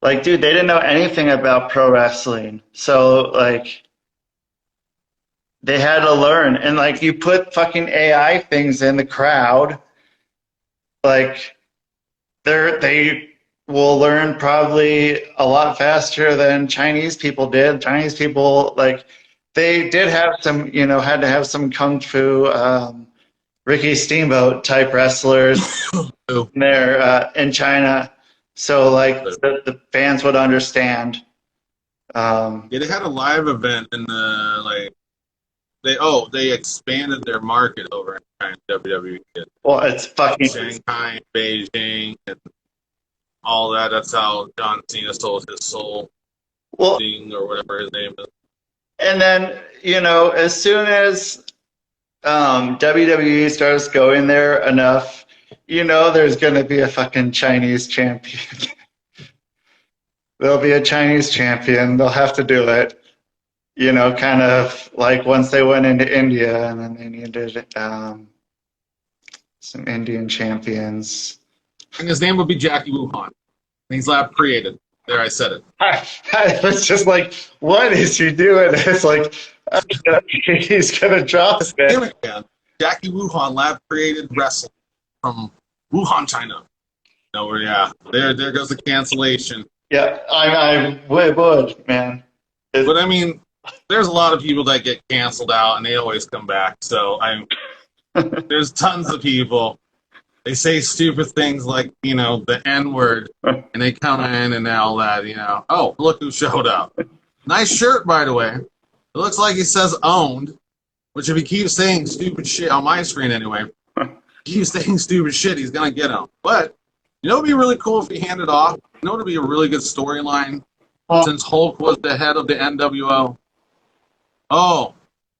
like, dude, they didn't know anything about pro wrestling, so like they had to learn. And like you put fucking AI things in the crowd, like they will learn probably a lot faster than Chinese people did. Chinese people, like, they did have some, had to have some kung fu, Ricky Steamboat type wrestlers there in China, so like the fans would understand. Yeah, they had a live event in the they expanded their market over in China, WWE did. Well, it's fucking Shanghai, Beijing, and all that. That's how John Cena sold his soul, well, or whatever his name is. and then as soon as WWE starts going there enough, there's going to be a fucking Chinese champion. There'll be a Chinese champion. They'll have to do it. Kind of like once they went into India, and then they needed some Indian champions. And his name would be Jackie Wuhan. And he's lab created. There, I said it. I was just like, what is he doing? It's like, he's going to drop it. Jackie Wuhan, lab created wrestling from Wuhan, China. Yeah, there goes the cancellation. Yeah, I would, man. But I mean, there's a lot of people that get canceled out, and they always come back. So there's tons of people. They say stupid things like, the N-word, and they come in and all that, Oh, look who showed up. Nice shirt, by the way. It looks like he says owned, which if he keeps saying stupid shit, on my screen anyway, keeps saying stupid shit, he's going to get him. But, it would be really cool if he handed off. It would be a really good storyline since Hulk was the head of the NWO. Oh,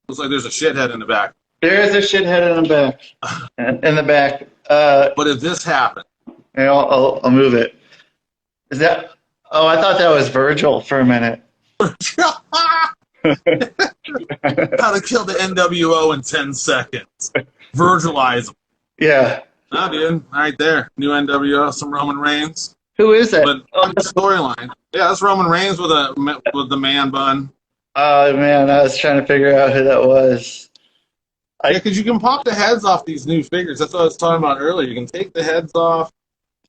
looks like there's a shithead in the back. There is a shithead in the back. In the back. But if this happened, I'll move it. Is that? Oh, I thought that was Virgil for a minute. How to kill the NWO in 10 seconds. Virgilize them. Yeah. Oh, dude, right there. New NWO, some Roman Reigns. Who is that? But the storyline. Yeah, that's Roman Reigns with the man bun. Oh man, I was trying to figure out who that was. Yeah, because you can pop the heads off these new figures. That's what I was talking about earlier. You can take the heads off.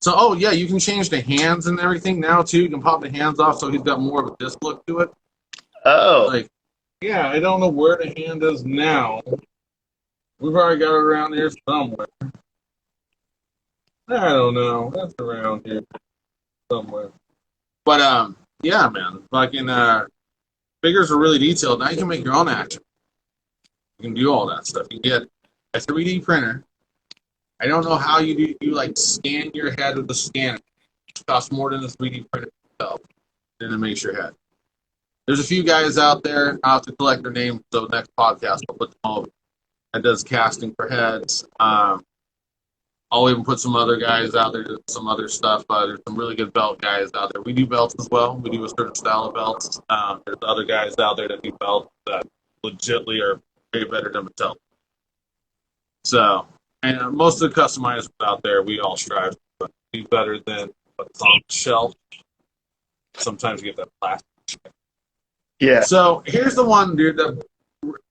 So, oh yeah, you can change the hands and everything now too. You can pop the hands off, so he's got more of a disc look to it. Oh. Yeah, I don't know where the hand is now. We've already got it around here somewhere. I don't know. That's around here somewhere. But yeah, man, fucking figures are really detailed. Now you can make your own action. You can do all that stuff. You can get a 3D printer. I don't know how you do. You like scan your head with the scanner. It costs more than the 3D printer itself. Then it makes your head. There's a few guys out there. I'll have to collect their names. So next podcast, I'll put them over. That does casting for heads. I'll even put some other guys out there, some other stuff. There's some really good belt guys out there. We do belts as well. We do a certain style of belts. There's other guys out there that do belts that legitimately are way better than Mattel. So, and most of the customizers out there, we all strive to be better than what's on the shelf. Sometimes you get that plastic shit. Yeah. So, here's the one, dude, that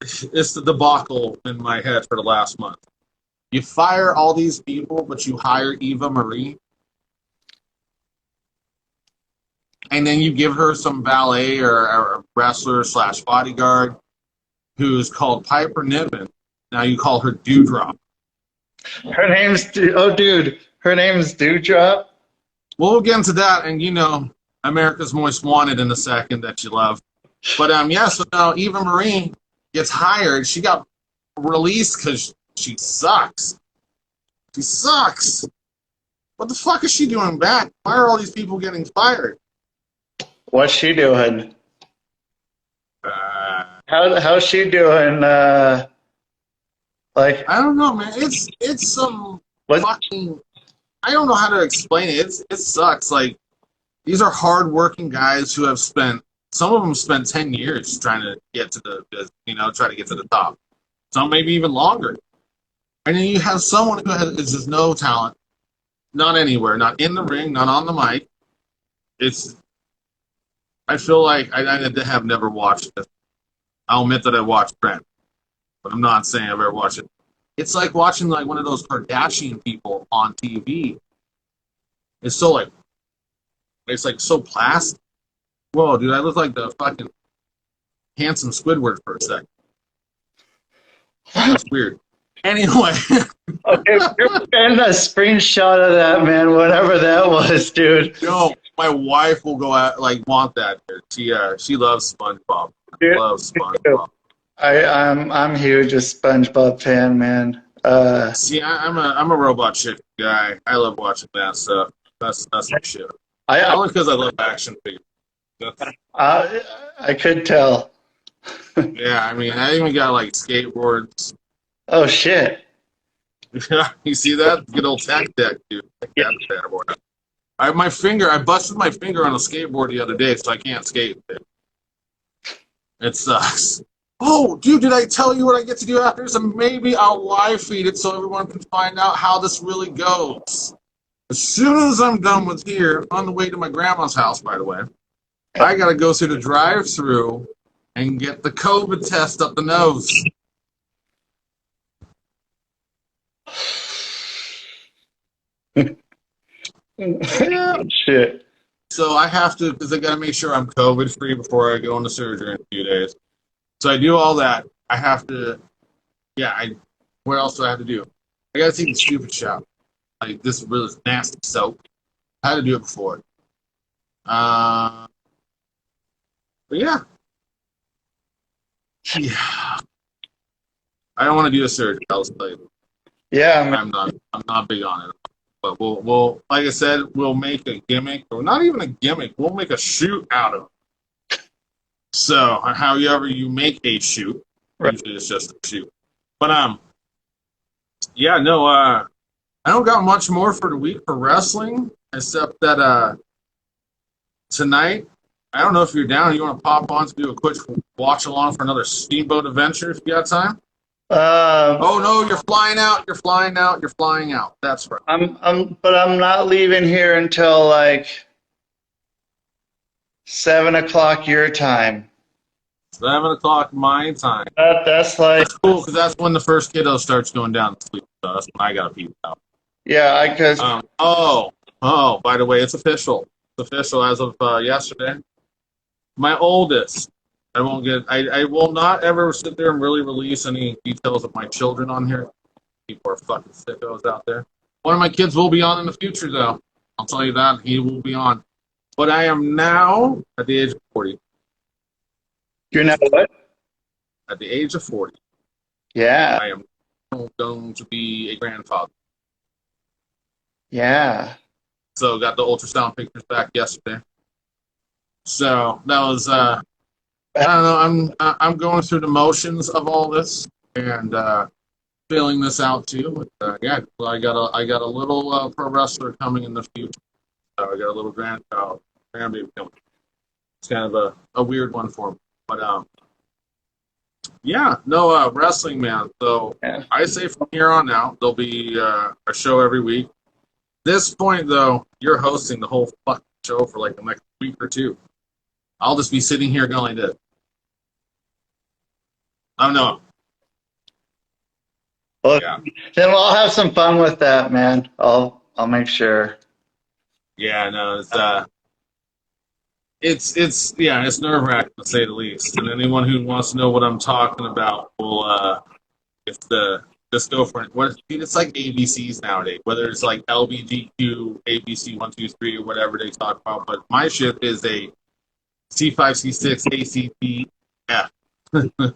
it's the debacle in my head for the last month. You fire all these people, but you hire Eva Marie. And then you give her some valet or wrestler / bodyguard who's called Piper Niven. Now you call her Dewdrop. Her name's her name's Dewdrop. Well, we'll get into that, and America's Most Wanted in a second that you love. But yeah, so now Eva Marie gets hired. She got released because she sucks. She sucks. What the fuck is she doing back? Why are all these people getting fired? What's she doing? Uh, How's she doing? Like, I don't know, man. It's some what? fucking. I don't know how to explain it. It sucks. Like, these are hardworking guys who have spent. Some of them spent 10 years trying to get to try to get to the top. Some maybe even longer. And then you have someone who is just no talent, not anywhere, not in the ring, not on the mic. I feel like I have never watched it. I'll admit that I watched Brent, but I'm not saying I've ever watched it. It's like watching like one of those Kardashian people on TV. It's like so plastic. Whoa, dude, I look like the fucking handsome Squidward for a second. That's weird. Anyway. Okay, you're getting a screenshot of that, man, whatever that was, dude. No, my wife will go out, want that. She loves SpongeBob. Dude, Loves SpongeBob. I'm huge a SpongeBob fan, man. See, I'm a robot chick guy. I love watching that stuff. That's my shit. Only because I love action figures. I could tell. Yeah, I mean, I even got like skateboards. Oh shit! You see that? Good old tack deck, dude. Yeah. I busted my finger on a skateboard the other day, so I can't skate. It sucks. Oh, dude, did I tell you what I get to do after? So maybe I'll live feed it so everyone can find out how this really goes. As soon as I'm done with here, on the way to my grandma's house, by the way, I got to go through the drive-thru and get the COVID test up the nose. Yeah. Shit. So I have to, because I got to make sure I'm COVID-free before I go into surgery in a few days. So I do all that. I have to, what else do I have to do? I got to take the stupid shower. Like, this really nasty soap. I had to do it before. But yeah. Yeah. I don't want to do a surgery. I'll tell you. Yeah, I'm not big on it. But we'll like I said, we'll make a gimmick, or not even a gimmick. We'll make a shoot out of it. So, however you make a shoot, right. Usually it's just a shoot. But I don't got much more for the week for wrestling, except that tonight, I don't know if you're down. You want to pop on to do a quick watch along for another Steamboat Adventure if you got time? Oh no, you're flying out. You're flying out. You're flying out. That's right. But I'm not leaving here until like 7 o'clock your time. 7 o'clock my time. That's cool because that's when the first kiddo starts going down to sleep. So that's when I gotta peep out. Yeah, because. By the way, it's official. It's official as of yesterday. My oldest. I will not ever sit there and really release any details of my children on here. People are fucking sickos out there. One of my kids will be on in the future, though. I'll tell you that. He will be on. But I am now at the age of 40. You're now what? At the age of 40. Yeah. I am going to be a grandfather. Yeah. So got the ultrasound pictures back yesterday. So that was I don't know. I'm going through the motions of all this and filling this out too. But I got a little pro wrestler coming in the future. So I got a little grandbaby coming. It's kind of a weird one for me, but wrestling, man. So I say from here on out there'll be a show every week. This point though, you're hosting the whole fucking show for like the next week or two. I'll just be sitting here going to. I don't know. Well, then we'll have some fun with that, man. I'll make sure. Yeah, no, it's nerve-wracking to say the least. And anyone who wants to know what I'm talking about will just go for it. It's like ABCs nowadays, whether it's like LBGQ, ABC 1, 2, 3, or whatever they talk about. But my shit is a C5, C6, ACT, F.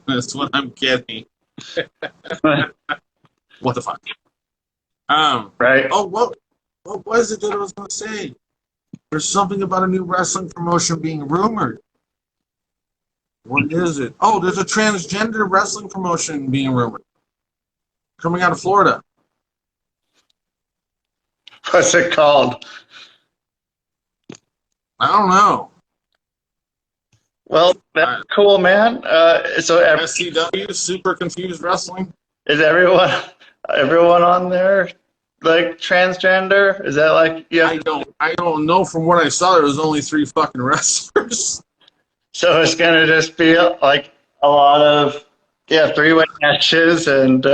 That's what I'm getting. What the fuck? Right. Oh, what was it that I was going to say? There's something about a new wrestling promotion being rumored. What is it? Oh, there's a transgender wrestling promotion being rumored. Coming out of Florida. What's it called? I don't know. Well, that's cool, man. SCW, Super Confused Wrestling. Is everyone on there like transgender? Is that like I don't know. From what I saw, there was only 3 fucking wrestlers. So it's gonna just be like a lot of 3-way matches and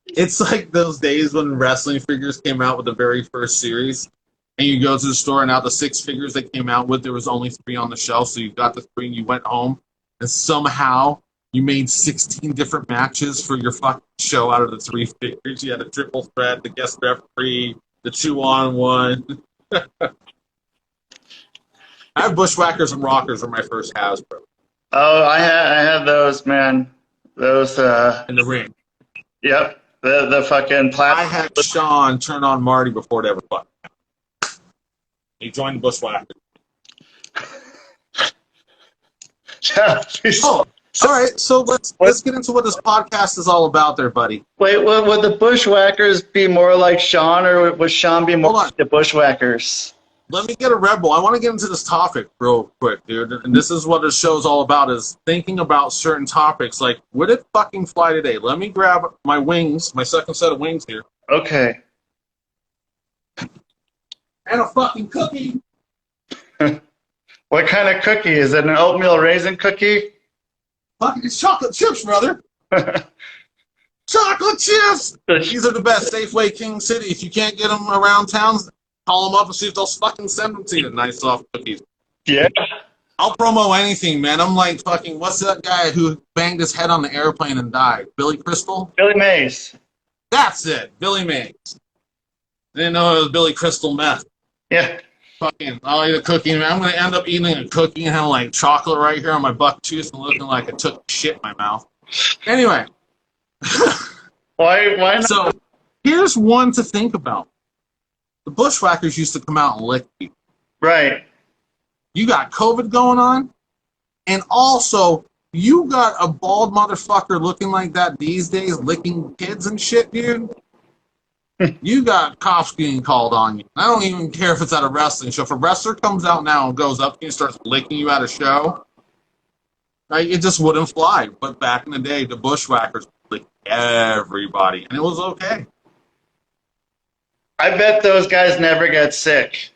It's like those days when wrestling figures came out with the very first series, and you go to the store and out the 6 figures they came out with, there was only 3 on the shelf. So you got the 3 and you went home, and somehow you made 16 different matches for your fucking show out of the 3 figures. You had a triple threat, the guest referee, the 2-on-1. I have Bushwhackers and Rockers were my first Hasbro. oh, I had those, man. Those In the ring. yep. The fucking I plastic. had Sean turn on Marty before it ever fucked. He joined the Bushwhackers. Oh, all right. So let's get into what this podcast is all about, there, buddy. Wait, would the Bushwhackers be more like Sean, or would Sean be more like the Bushwhackers? Let me get a Red Bull. I want to get into this topic real quick, dude. And this is what this show's all about, is thinking about certain topics. Like, would it fucking fly today? Let me grab my wings, my second set of wings here. Okay. And a fucking cookie. What kind of cookie? Is it an oatmeal raisin cookie? Fucking, it's chocolate chips, brother. Chocolate chips! These are the best. Safeway, King City. If you can't get them around towns, call them up and see if they'll fucking send them to you. Nice soft cookies. Yeah. I'll promo anything, man. I'm like fucking, what's that guy who banged his head on the airplane and died? Billy Crystal? Billy Mays. That's it. Billy Mays. I didn't know it was Billy Crystal meth. Yeah. Fucking, I'll eat a cookie, man. I'm going to end up eating a cookie and have like chocolate right here on my buck tooth and looking like I took shit in my mouth. Anyway. Why not? So, here's one to think about. The Bushwhackers used to come out and lick people. Right. You got COVID going on, and also you got a bald motherfucker looking like that these days, licking kids and shit, dude. You got cops getting called on you. I don't even care if it's at a wrestling show. If a wrestler comes out now and goes up to you and starts licking you at a show, like, it just wouldn't fly. But back in the day, the Bushwhackers licked everybody, and it was okay. I bet those guys never get sick.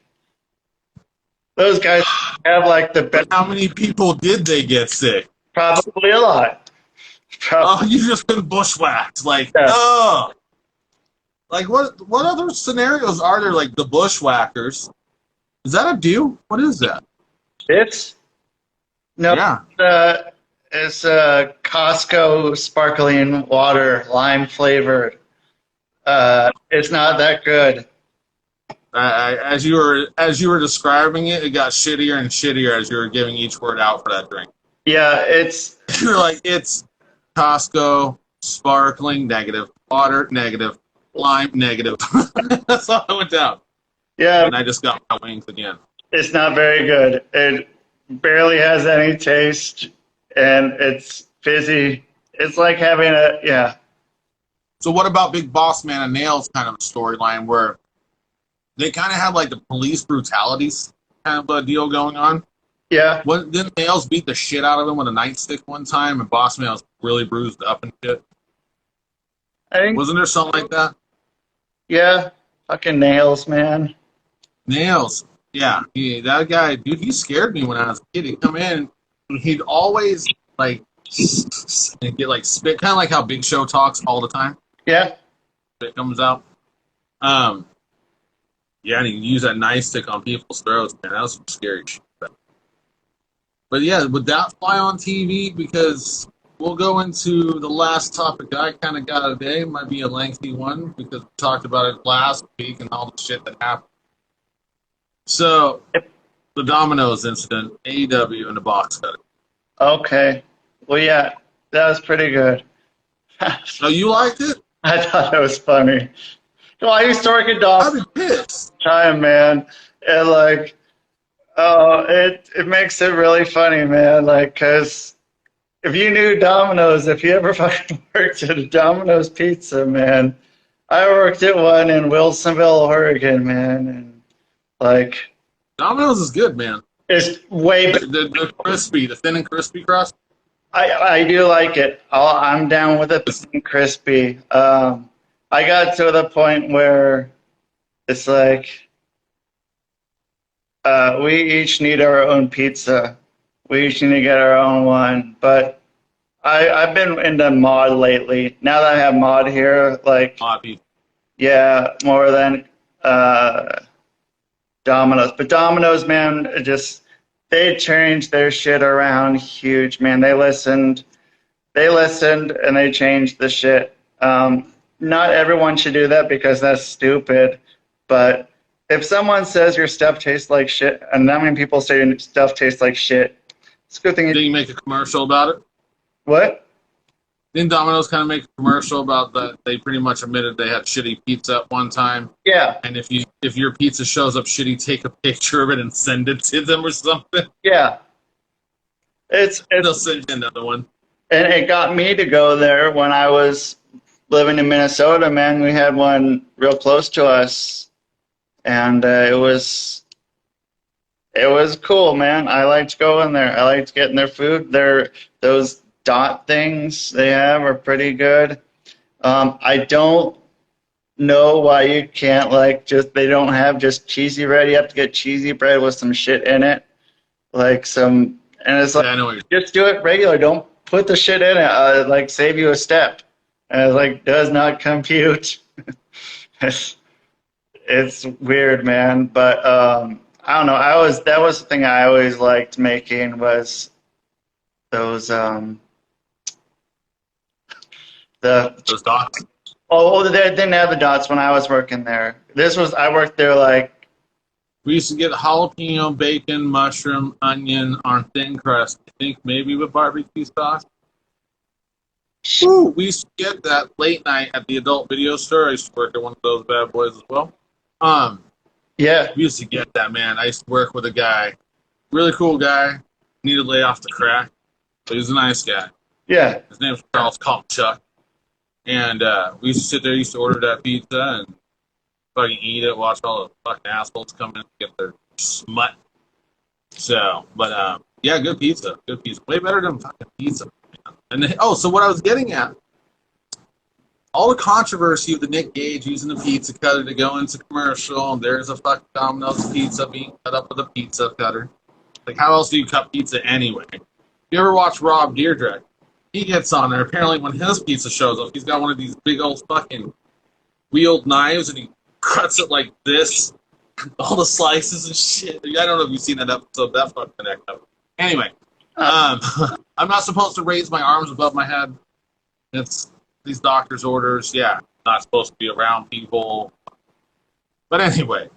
Those guys have like the best. How many people did they get sick? Probably a lot. Oh, you just been bushwhacked. Like, Yeah. oh. Like, what other scenarios are there? Like, the Bushwhackers. Is that a deal? What is that? It's no. Yeah. It's Costco sparkling water, lime flavored. It's not that good. As you were describing it, it got shittier and shittier as you were giving each word out for that drink. Yeah, it's You're like, it's Costco sparkling negative, water negative, lime negative. That's how I went down. yeah. And I just got my wings again. It's not very good. It barely has any taste, and it's fizzy. It's like having a. So what about Big Boss Man and Nails kind of a storyline where they kind of had like the police brutalities kind of a deal going on? Yeah. Didn't Nails beat the shit out of him with a nightstick one time, and Boss Man was really bruised up and shit? I think. Wasn't there something like that? Yeah. Fucking Nails, man. Nails. Yeah. That guy, dude, he scared me when I was a kid. He'd come in, and he'd always like and get like spit, kind of like how Big Show talks all the time. Yeah. Spit comes out. Yeah, and he use that nightstick on people's throats, man. That was some scary shit. But yeah, would that fly on TV? Because we'll go into the last topic I kind of got today. It might be a lengthy one because we talked about it last week and all the shit that happened. So, the Domino's incident, AEW and the box cutting. Okay. Well, yeah, that was pretty good. Oh, you liked it? I thought it was funny. No, I used to work at I'd Domino's be pissed. time, man, and like, oh, it makes it really funny, man. Like, cause if you knew Domino's, if you ever fucking worked at a Domino's Pizza, man, I worked at one in Wilsonville, Oregon, man, and like, Domino's is good, man. it's way. The crispy, the thin and crispy crust. I do like it. I'm down with it being crispy. I got to the point where it's like we each need our own pizza. We each need to get our own one. But I've been into mod lately. Now that I have mod here, like Hobby. yeah, more than Domino's. But Domino's, man, they changed their shit around huge, man. They listened and they changed the shit. Not everyone should do that because that's stupid. But if someone says your stuff tastes like shit, and not many people say your stuff tastes like shit, it's a good thing. Did you make a commercial about it? What? Didn't Domino's kind of make a commercial about that? They pretty much admitted they had shitty pizza at one time. Yeah, And if your pizza shows up shitty, take a picture of it and send it to them or something. yeah. They'll send you another one. And it got me to go there when I was living in Minnesota, man. We had one real close to us, and it was cool, man. I liked going there. I liked getting their food. Those dot things they have are pretty good. I don't know why you can't they don't have just cheesy bread. You have to get cheesy bread with some shit in it, and it's like Yeah, I know what you're just do it regular. Don't put the shit in it. Save you a step. And does not compute. It's weird, man. But I don't know. That was the thing I always liked making was those those dots. they didn't have the dots when I was working there. I worked there We used to get jalapeno, bacon, mushroom, onion on thin crust. I think maybe with barbecue sauce. Ooh, we used to get that late night at the adult video store. I used to work at one of those bad boys as well. yeah. We used to get that, man. I used to work with a guy, really cool guy, needed to lay off the crack, but he was a nice guy. Yeah. His name was Charles, called Chuck. And we used to sit there, used to order that pizza and fucking eat it, watch all the fucking assholes come in and get their smut. So, but yeah, good pizza. Good pizza. Way better than fucking pizza. Man. And then, so what I was getting at, all the controversy of the Nick Gage using the pizza cutter to go into commercial, and there's a fucking Domino's pizza being cut up with a pizza cutter. Like, how else do you cut pizza anyway? You ever watch Rob Dyrdek? He gets on there. Apparently, when his pizza shows up, he's got one of these big old fucking wheeled knives, and he cuts it like this. All the slices and shit. I don't know if you've seen that episode. That fucking neck up. Anyway, I'm not supposed to raise my arms above my head. It's these doctor's orders. Yeah, not supposed to be around people. But anyway,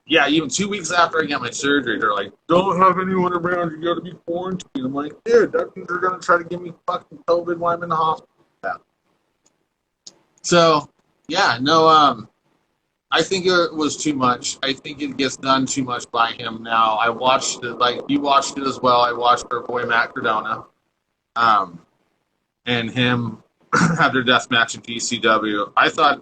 yeah, even 2 weeks after I get my surgery, they're like, don't have anyone around. You got to be quarantined. I'm like, dude, they're going to try to give me fucking COVID while I'm in the hospital. Yeah. So, yeah, no, I think it was too much. I think it gets done too much by him now. I watched it, like you watched it as well. I watched our boy Matt Cardona, and him have their death match in GCW. I thought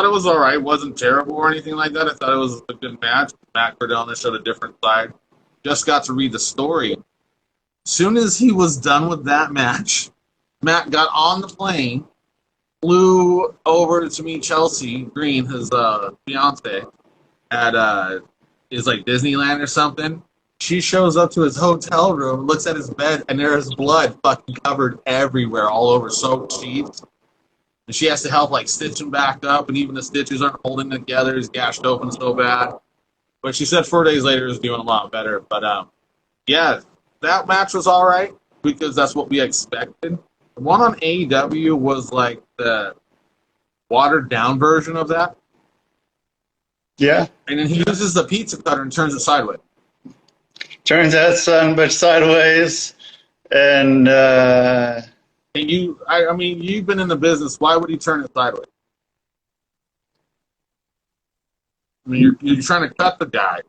it was all right. It wasn't terrible or anything like that. I thought it was a good match. Matt Cardona showed a different side. Just got to read the story. As soon as he was done with that match, Matt got on the plane, flew over to meet Chelsea Green, his fiance, at is like Disneyland or something. She shows up to his hotel room, looks at his bed, and there is blood fucking covered everywhere, all over soaked sheets. And she has to help like stitch him back up, and even the stitches aren't holding together. He's gashed open so bad. But she said 4 days later he was doing a lot better. But yeah, that match was all right because that's what we expected. The one on AEW was like the watered down version of that. Yeah. And then he uses the pizza cutter and turns it sideways. Turns that son but sideways, and And I mean, you've been in the business. Why would he turn it sideways? I mean, you're trying to cut the guy,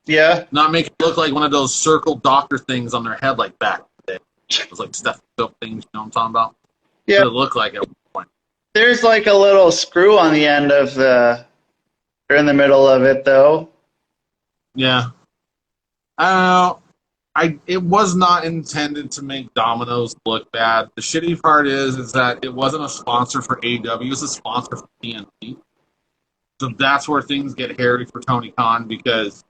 Yeah. not make it look like one of those circle doctor things on their head like back in the day. It was like stethoscope things, you know what I'm talking about? Yeah. What it looked like at one point. There's like a little screw on the end of or in the middle of it, though. Yeah. I don't know. It was not intended to make Domino's look bad. The shitty part is that it wasn't a sponsor for AEW. It was a sponsor for TNT. So that's where things get hairy for Tony Khan because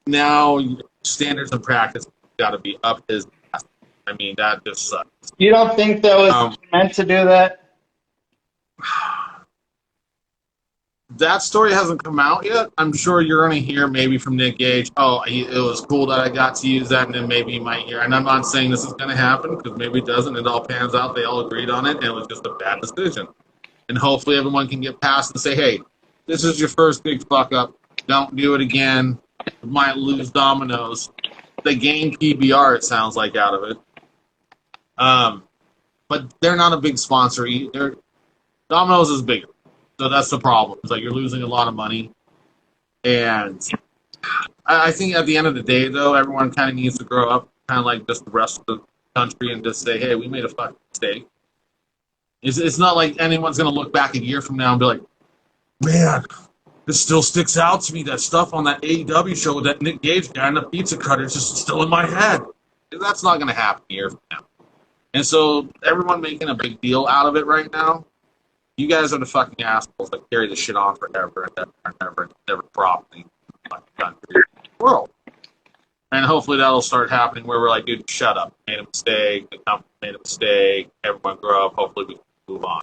now standards and practice got to be up his ass. I mean, that just sucks. You don't think that was meant to do that? That story hasn't come out yet. I'm sure you're going to hear maybe from Nick Gage, it was cool that I got to use that, and then maybe you might hear. And I'm not saying this is going to happen, because maybe it doesn't. It all pans out. They all agreed on it, and it was just a bad decision. And hopefully everyone can get past and say, hey, this is your first big fuck-up. Don't do it again. You might lose Domino's. They gained PBR, it sounds like, out of it. But they're not a big sponsor. Domino's is bigger. So that's the problem. It's like you're losing a lot of money. And I think at the end of the day, though, everyone kind of needs to grow up, kind of like just the rest of the country, and just say, hey, we made a fucking mistake. It's not like anyone's going to look back a year from now and be like, man, this still sticks out to me. That stuff on that AEW show with that Nick Gage guy and the pizza cutter is just still in my head. That's not going to happen a year from now. And so everyone making a big deal out of it right now, you guys are the fucking assholes that carry this shit on forever and never properly in the country, world. And hopefully that'll start happening where we're like, dude, shut up. Made a mistake. The company made a mistake. Everyone grow up. Hopefully we can move on.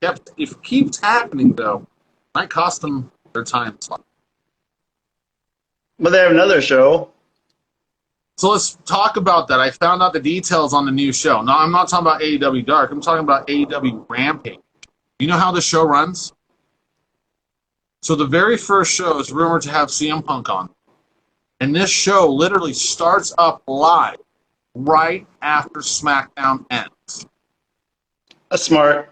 If it keeps happening, though, it might cost them their time slot. But they have another show. So let's talk about that. I found out the details on the new show. No, I'm not talking about AEW Dark. I'm talking about AEW Rampage. You know how the show runs? So the very first show is rumored to have CM Punk on. And this show literally starts up live right after SmackDown ends. That's smart.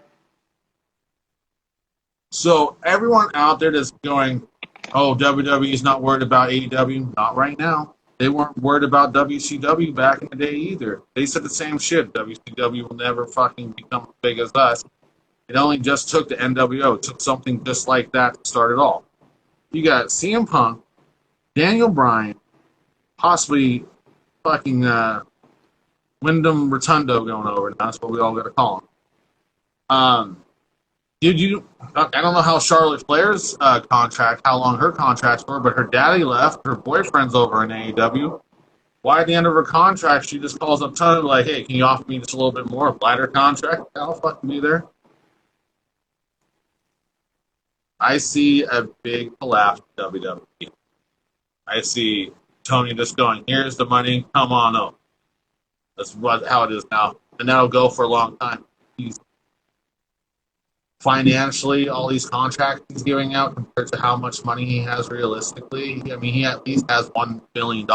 So everyone out there that's going, oh, WWE's not worried about AEW. Not right now. They weren't worried about WCW back in the day either. They said the same shit. WCW will never fucking become as big as us. It only just took the NWO. It took something just like that to start it all. You got CM Punk, Daniel Bryan, possibly fucking Wyndham Rotundo going over. That's what we all got to call him. I don't know how Charlotte Flair's contract, how long her contract's for, but her daddy left. Her boyfriend's over in AEW. Why at the end of her contract, she just calls up Tony like, hey, can you offer me just a little bit more, a lighter contract? I'll fucking be there. I see a big collapse in WWE. I see Tony just going, here's the money, come on up. That's how it is now. And that'll go for a long time. He's financially, all these contracts he's giving out compared to how much money he has realistically. I mean, he at least has $1 billion.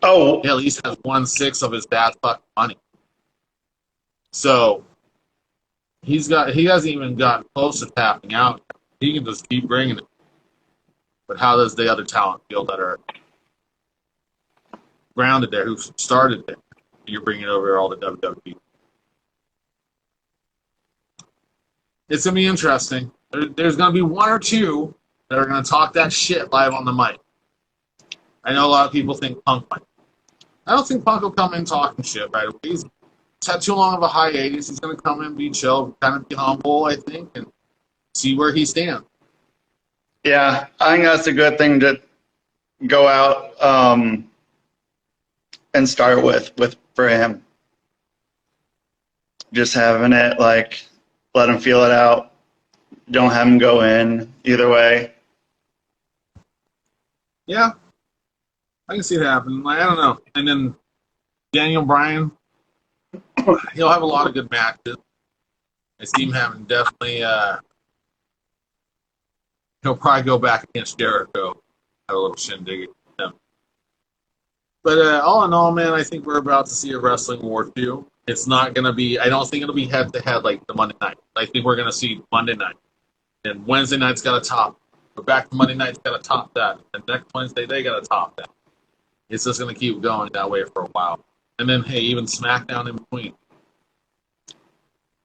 Oh. He at least has 1/6 of his dad's fucking money. So he hasn't even gotten close to tapping out. He can just keep bringing it. But how does the other talent feel that are grounded there, who started there? You're bringing over all the WWE. It's going to be interesting. There's going to be one or two that are going to talk that shit live on the mic. I know a lot of people think Punk might. I don't think Punk will come in talking shit right away. He's had too long of a hiatus. He's going to come in, be chill, kind of be humble, I think, and see where he stands. Yeah, I think that's a good thing to go out and start with for him. Just having it, like, let him feel it out. Don't have him go in either way. Yeah, I can see it happening. Like, I don't know. And then Daniel Bryan, he'll have a lot of good matches. I see him having definitely. He'll probably go back against Jericho, have a little shindig with him. But all in all, man, I think we're about to see a wrestling war too. It's not going to be, I don't think it'll be head to head like the Monday night. I think we're going to see Monday night. And Wednesday night's got to top. But back to Monday night's got to top that. And next Wednesday, they got to top that. It's just going to keep going that way for a while. And then, hey, even SmackDown in between.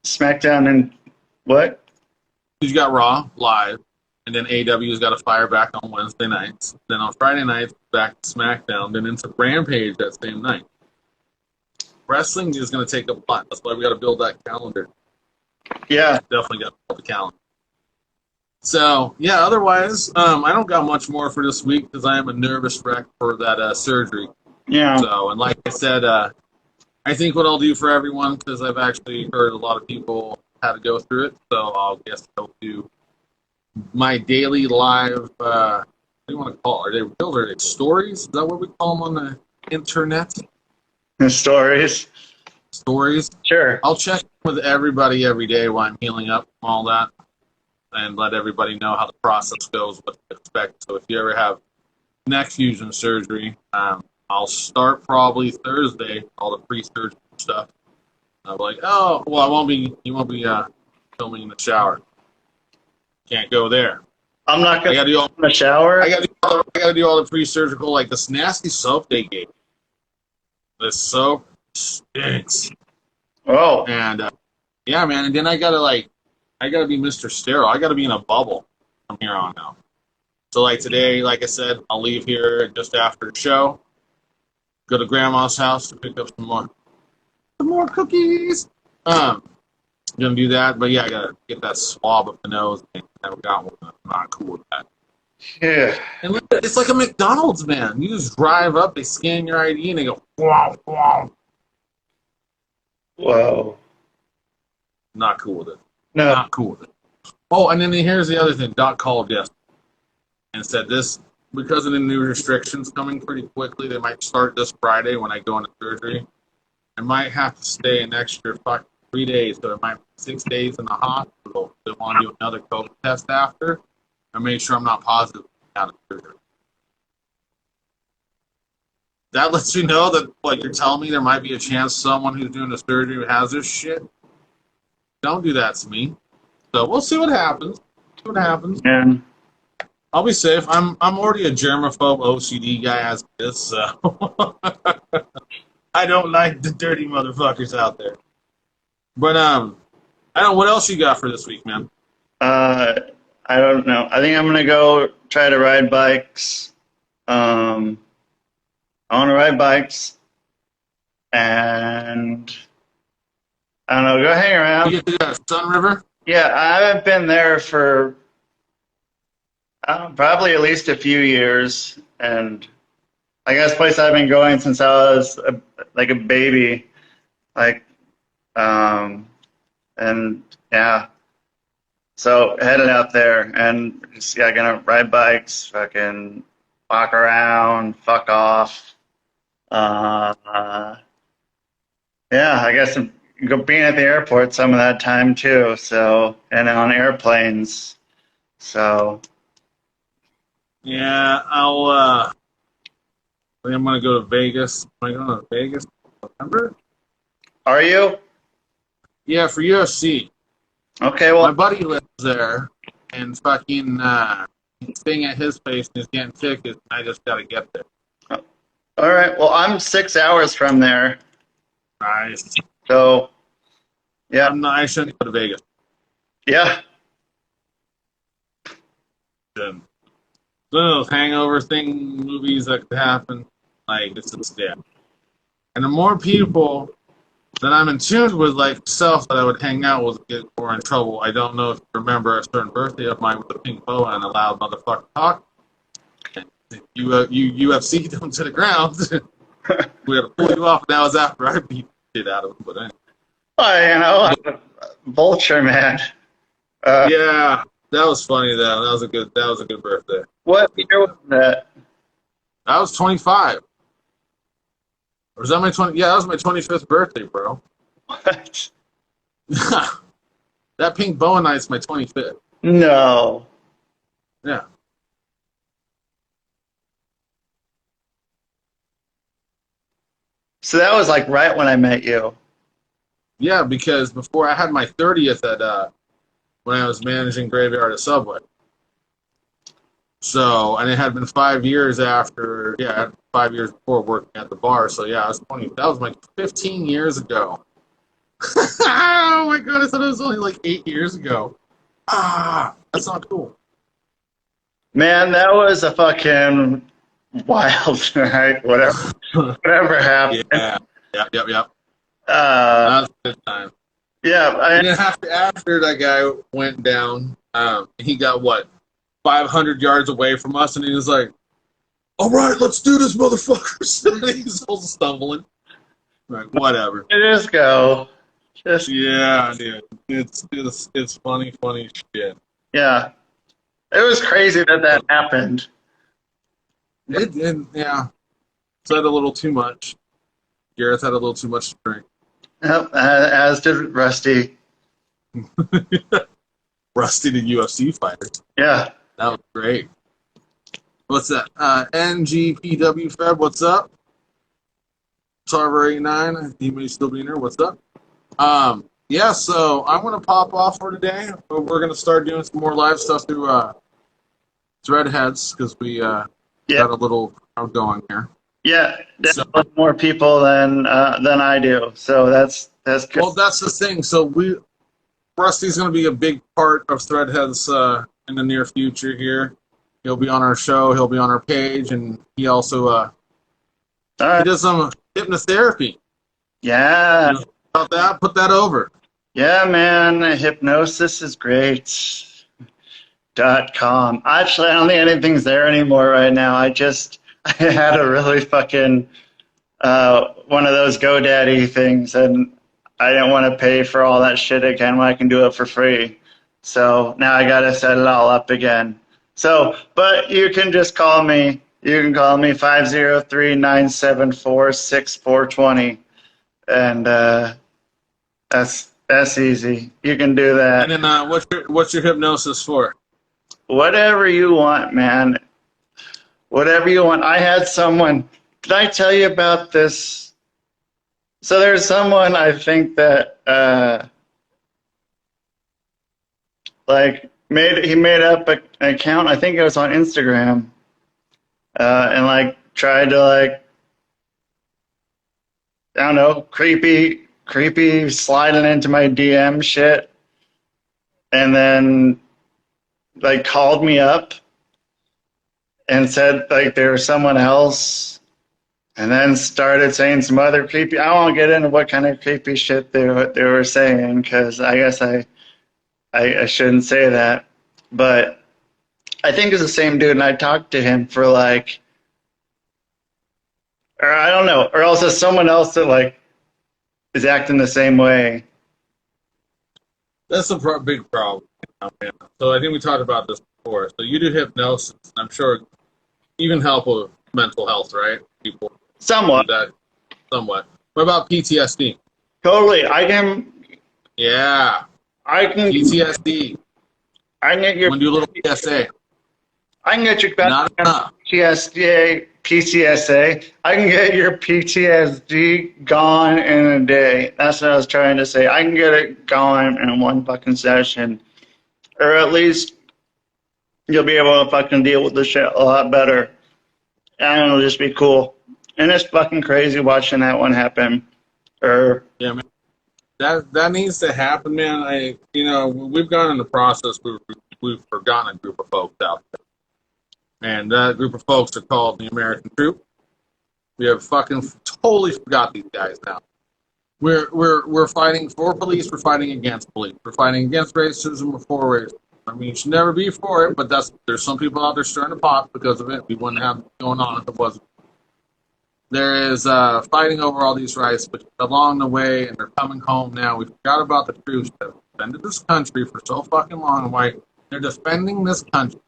SmackDown and what? You got Raw live, and then AEW's got to fire back on Wednesday nights. Then on Friday nights, back to SmackDown, then into Rampage that same night. Wrestling is going to take a lot. That's why we got to build that calendar. Yeah. Definitely got to build the calendar. So, yeah, otherwise, I don't got much more for this week because I am a nervous wreck for that surgery. Yeah. So, and like I said, I think what I'll do for everyone, because I've actually heard a lot of people had to go through it, so I'll guess I'll do my daily live, what do you want to call it? Are they real or are they stories? Is that what we call them on the internet? The stories. Stories? Sure. I'll check with everybody every day while I'm healing up and all that, and let everybody know how the process goes, what to expect. So if you ever have neck fusion surgery, I'll start probably Thursday, all the pre-surgery stuff. I'm like, oh, well, you won't be filming in the shower. Can't go there. I'm not going to do all in the shower. I gotta do all the pre-surgical, like this nasty soap they gave. This soap stinks. Oh. And yeah, man. And then I gotta be Mr. Sterile. I gotta be in a bubble from here on out. So like today, like I said, I'll leave here just after the show. Go to Grandma's house to pick up some more cookies. Gonna do that, but yeah, I gotta get that swab up the nose. I never got one. I'm not cool with that. Yeah. And it's like a McDonald's, man. You just drive up, they scan your ID, and they go, wow, wow. Whoa. Not cool with it. No. Not cool with it. Oh, and then here's the other thing. Doc called yesterday and said this, because of the new restrictions coming pretty quickly, they might start this Friday when I go into surgery. I might have to stay an extra 3 days, so it might be 6 days in the hospital. They want to do another COVID test after and make sure I'm not positive out of surgery. That lets you know that what you're telling me there might be a chance someone who's doing the surgery who has this shit. Don't do that to me. So we'll see what happens. See what happens. Yeah. I'll be safe. I'm already a germaphobe OCD guy as it is, so I don't like the dirty motherfuckers out there. But I don't know, what else you got for this week, man? I don't know. I think I'm gonna go try to ride bikes. I want to ride bikes, and I don't know. Go hang around. You get to Sun River? Yeah, I haven't been there for probably at least a few years, and I guess place I've been going since I was like a baby, like, and yeah. So headed out there and just gonna ride bikes, fucking walk around, fuck off. Yeah, I guess being at the airport some of that time too. So and on airplanes. So yeah, I think I'm gonna go to Vegas. Am I going to Vegas in November? are you? Yeah, for UFC. Okay, My well, buddy lives there, and fucking he's staying at his place and he's getting tickets, and I just gotta get there. all right. Well, I'm 6 hours from there. Nice. So yeah, I shouldn't go to Vegas. yeah. Some of those hangover movies that could happen, like it's just yeah. And the more people that I'm in tune with, like self, that I would hang out with, get more in trouble. I don't know if you remember a certain birthday of mine with a pink boa and a loud motherfucker talk. And you UFC'd them to the ground. We had to pull you off, and that was after I beat the shit out of them. But anyway. Well, I'm a vulture, man. Yeah, that was funny though. That was a good birthday. What year was that? I was 25. Or was that my 20? Yeah, that was my 25th birthday, bro. What? That pink boa night's my 25th. No. Yeah. So that was like right when I met you. Yeah, because before I had my 30th at when I was managing Graveyard at Subway. So, and it had been 5 years after, 5 years before working at the bar. So, yeah, I was 20. That was like 15 years ago. Oh my god, I thought it was only like 8 years ago. That's not cool. Man, that was a fucking wild night. Whatever happened. Yeah, yep. Uh, That was a good time. yeah, And then after that guy went down, he got what, 500 yards away from us, and he was like, "All right, let's do this, motherfuckers." And he's all stumbling. Like, whatever. just go. Just Yeah, dude. It's funny shit. yeah. It was crazy that happened. Yeah. Said a little too much. Gareth had a little too much to drink. Yep, as did Rusty. Rusty, the UFC fighter. Yeah. That was great. What's that? NGPW Feb, what's up? Tarver89, he may still be in there. What's up? Yeah, so I'm going to pop off for today. We're going to start doing some more live stuff through Threadheads because we got a little crowd going here. Yeah, definitely more people than I do. So that's good. Well, that's the thing. So Rusty's going to be a big part of Threadheads in the near future here. He'll be on our show. He'll be on our page, and he also he does some hypnotherapy. Yeah. You know about that? Put that over. Yeah, man. Hypnosis is great. .com. Actually, I don't think anything's there anymore right now. I had a really fucking one of those GoDaddy things, and I didn't want to pay for all that shit again when I can do it for free. So now I got to set it all up again. So, but you can just call me. You can call me 503-974-6420, and that's easy. You can do that. And then what's your hypnosis for? Whatever you want, man. Whatever you want. I had someone. Did I tell you about this? So there's someone I think that he made up an account. I think it was on Instagram, and tried to I don't know, creepy sliding into my DM shit, and then called me up and said there was someone else, and then started saying some other creepy. I won't get into what kind of creepy shit they were saying because I guess I shouldn't say that, but I think it's the same dude, and I talked to him for or I don't know, or else it's someone else that is acting the same way. That's a big problem. So I think we talked about this before. So you do hypnosis. I'm sure even help with mental health, right? People Somewhat. do that somewhat. What about PTSD? Totally. I can PTSD. I can get your. I'm gonna do a little PSA. I can get your Not enough. PTSA. I can get your PTSD gone in a day. That's what I was trying to say. I can get it gone in one fucking session, or at least you'll be able to fucking deal with the shit a lot better, and it'll just be cool. And it's fucking crazy watching that one happen. Yeah, man. That needs to happen, man. We've gone in the process. We've forgotten a group of folks out there. And that group of folks are called the American Troop. We have fucking totally forgot these guys now. We're fighting for police. We're fighting against police. We're fighting against racism. We're for racism. I mean, you should never be for it, but there's some people out there stirring the pot because of it. We wouldn't have it going on if it wasn't. There is fighting over all these rights, but along the way, and they're coming home now. We forgot about the troops that have defended this country for so fucking long. And why they're defending this country.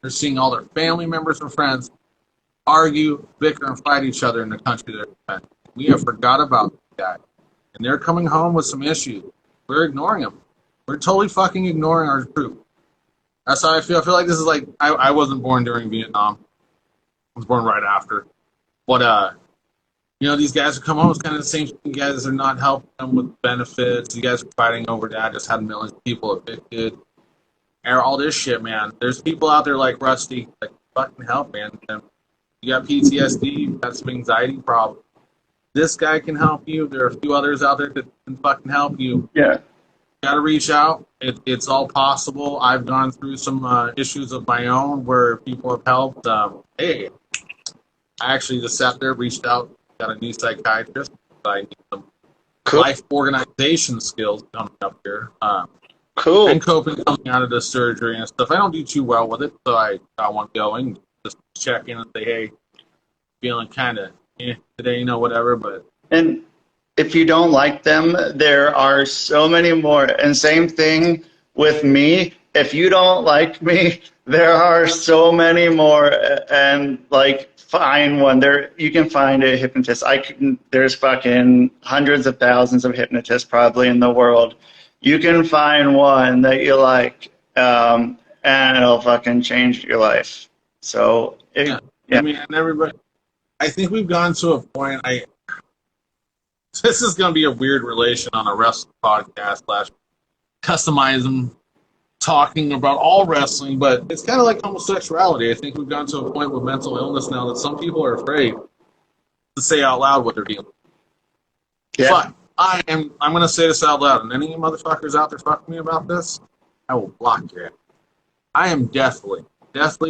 They're seeing all their family members and friends argue, bicker, and fight each other in the country they're defending. We have forgot about that. And they're coming home with some issues. We're ignoring them. We're totally fucking ignoring our troops. That's how I feel. I feel like this is I wasn't born during Vietnam. I was born right after. But, these guys are coming home. It's kind of the same thing. You guys are not helping them with benefits. You guys are fighting over that. Just had millions of people evicted. And all this shit, man. There's people out there like Rusty, like, fucking help, man. You got PTSD, you got some anxiety problems. This guy can help you. There are a few others out there that can fucking help you. Yeah. You got to reach out. It's all possible. I've gone through some issues of my own where people have helped. Hey, I actually just sat there, reached out, got a new psychiatrist. I need some life organization skills coming up here. Cool. And coping coming out of the surgery and stuff. I don't do too well with it, so I want going. Just check in and say, hey, feeling kind of today, whatever. But And if you don't like them, there are so many more. And same thing with me. If you don't like me, there are so many more. And like, find one. You can find a hypnotist. There's fucking hundreds of thousands of hypnotists probably in the world. You can find one that you like, and it'll fucking change your life. So, yeah. I mean, and everybody, I think we've gone to a point. This is going to be a weird relation on a wrestling podcast / customizing, talking about all wrestling, but it's kind of like homosexuality. I think we've gone to a point with mental illness now that some people are afraid to say out loud what they're feeling. Yeah. But I'm going to say this out loud, and any of you motherfuckers out there fucking me about this, I will block your ass. I am deathly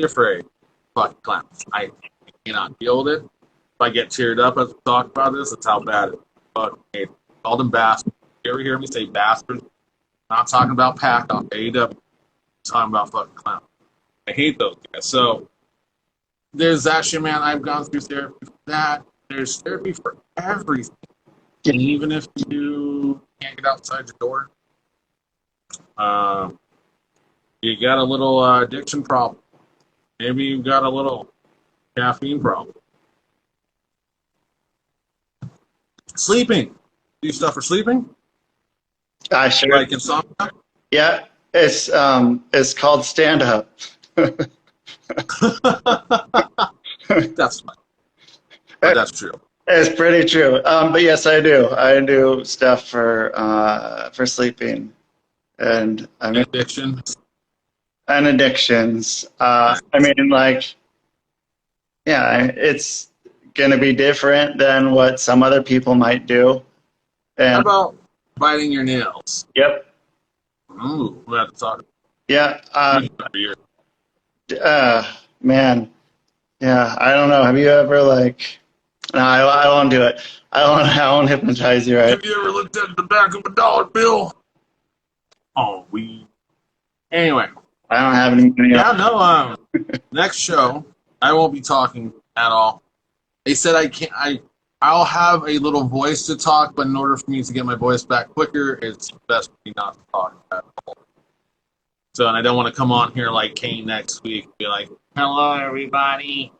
afraid of fucking clowns. I cannot deal with it. If I get teared up as we talk about this, that's how bad it is. Fucking hate it. Call them bastards. You ever hear me say bastards? I'm not talking about Pac off AEW. I'm talking about fucking clowns. I hate those guys. So there's that shit, man. I've gone through therapy for that. There's therapy for everything. And even if you can't get outside your door, you got a little addiction problem. Maybe you've got a little caffeine problem. Sleeping. Do you stuff for sleeping? I sure. Like insomnia? Yeah, it's called stand up. That's fine. But that's true. It's pretty true. But yes, I do. I do stuff for sleeping, and I mean Addiction. and addictions. I mean, like, yeah, it's gonna be different than what some other people might do. And How about biting your nails? yep, Ooh, we have to talk. yeah, Year. man, yeah. I don't know. Have you ever like? No, I won't do it. I won't hypnotize you, right? Have you ever looked at the back of a dollar bill? Oh, Anyway. I don't have any. Yeah, no. Next show, I won't be talking at all. They said I can't. I'll have a little voice to talk, but in order for me to get my voice back quicker, it's best for me not to talk at all. So, and I don't want to come on here like Kane next week and be like, "Hello, everybody,"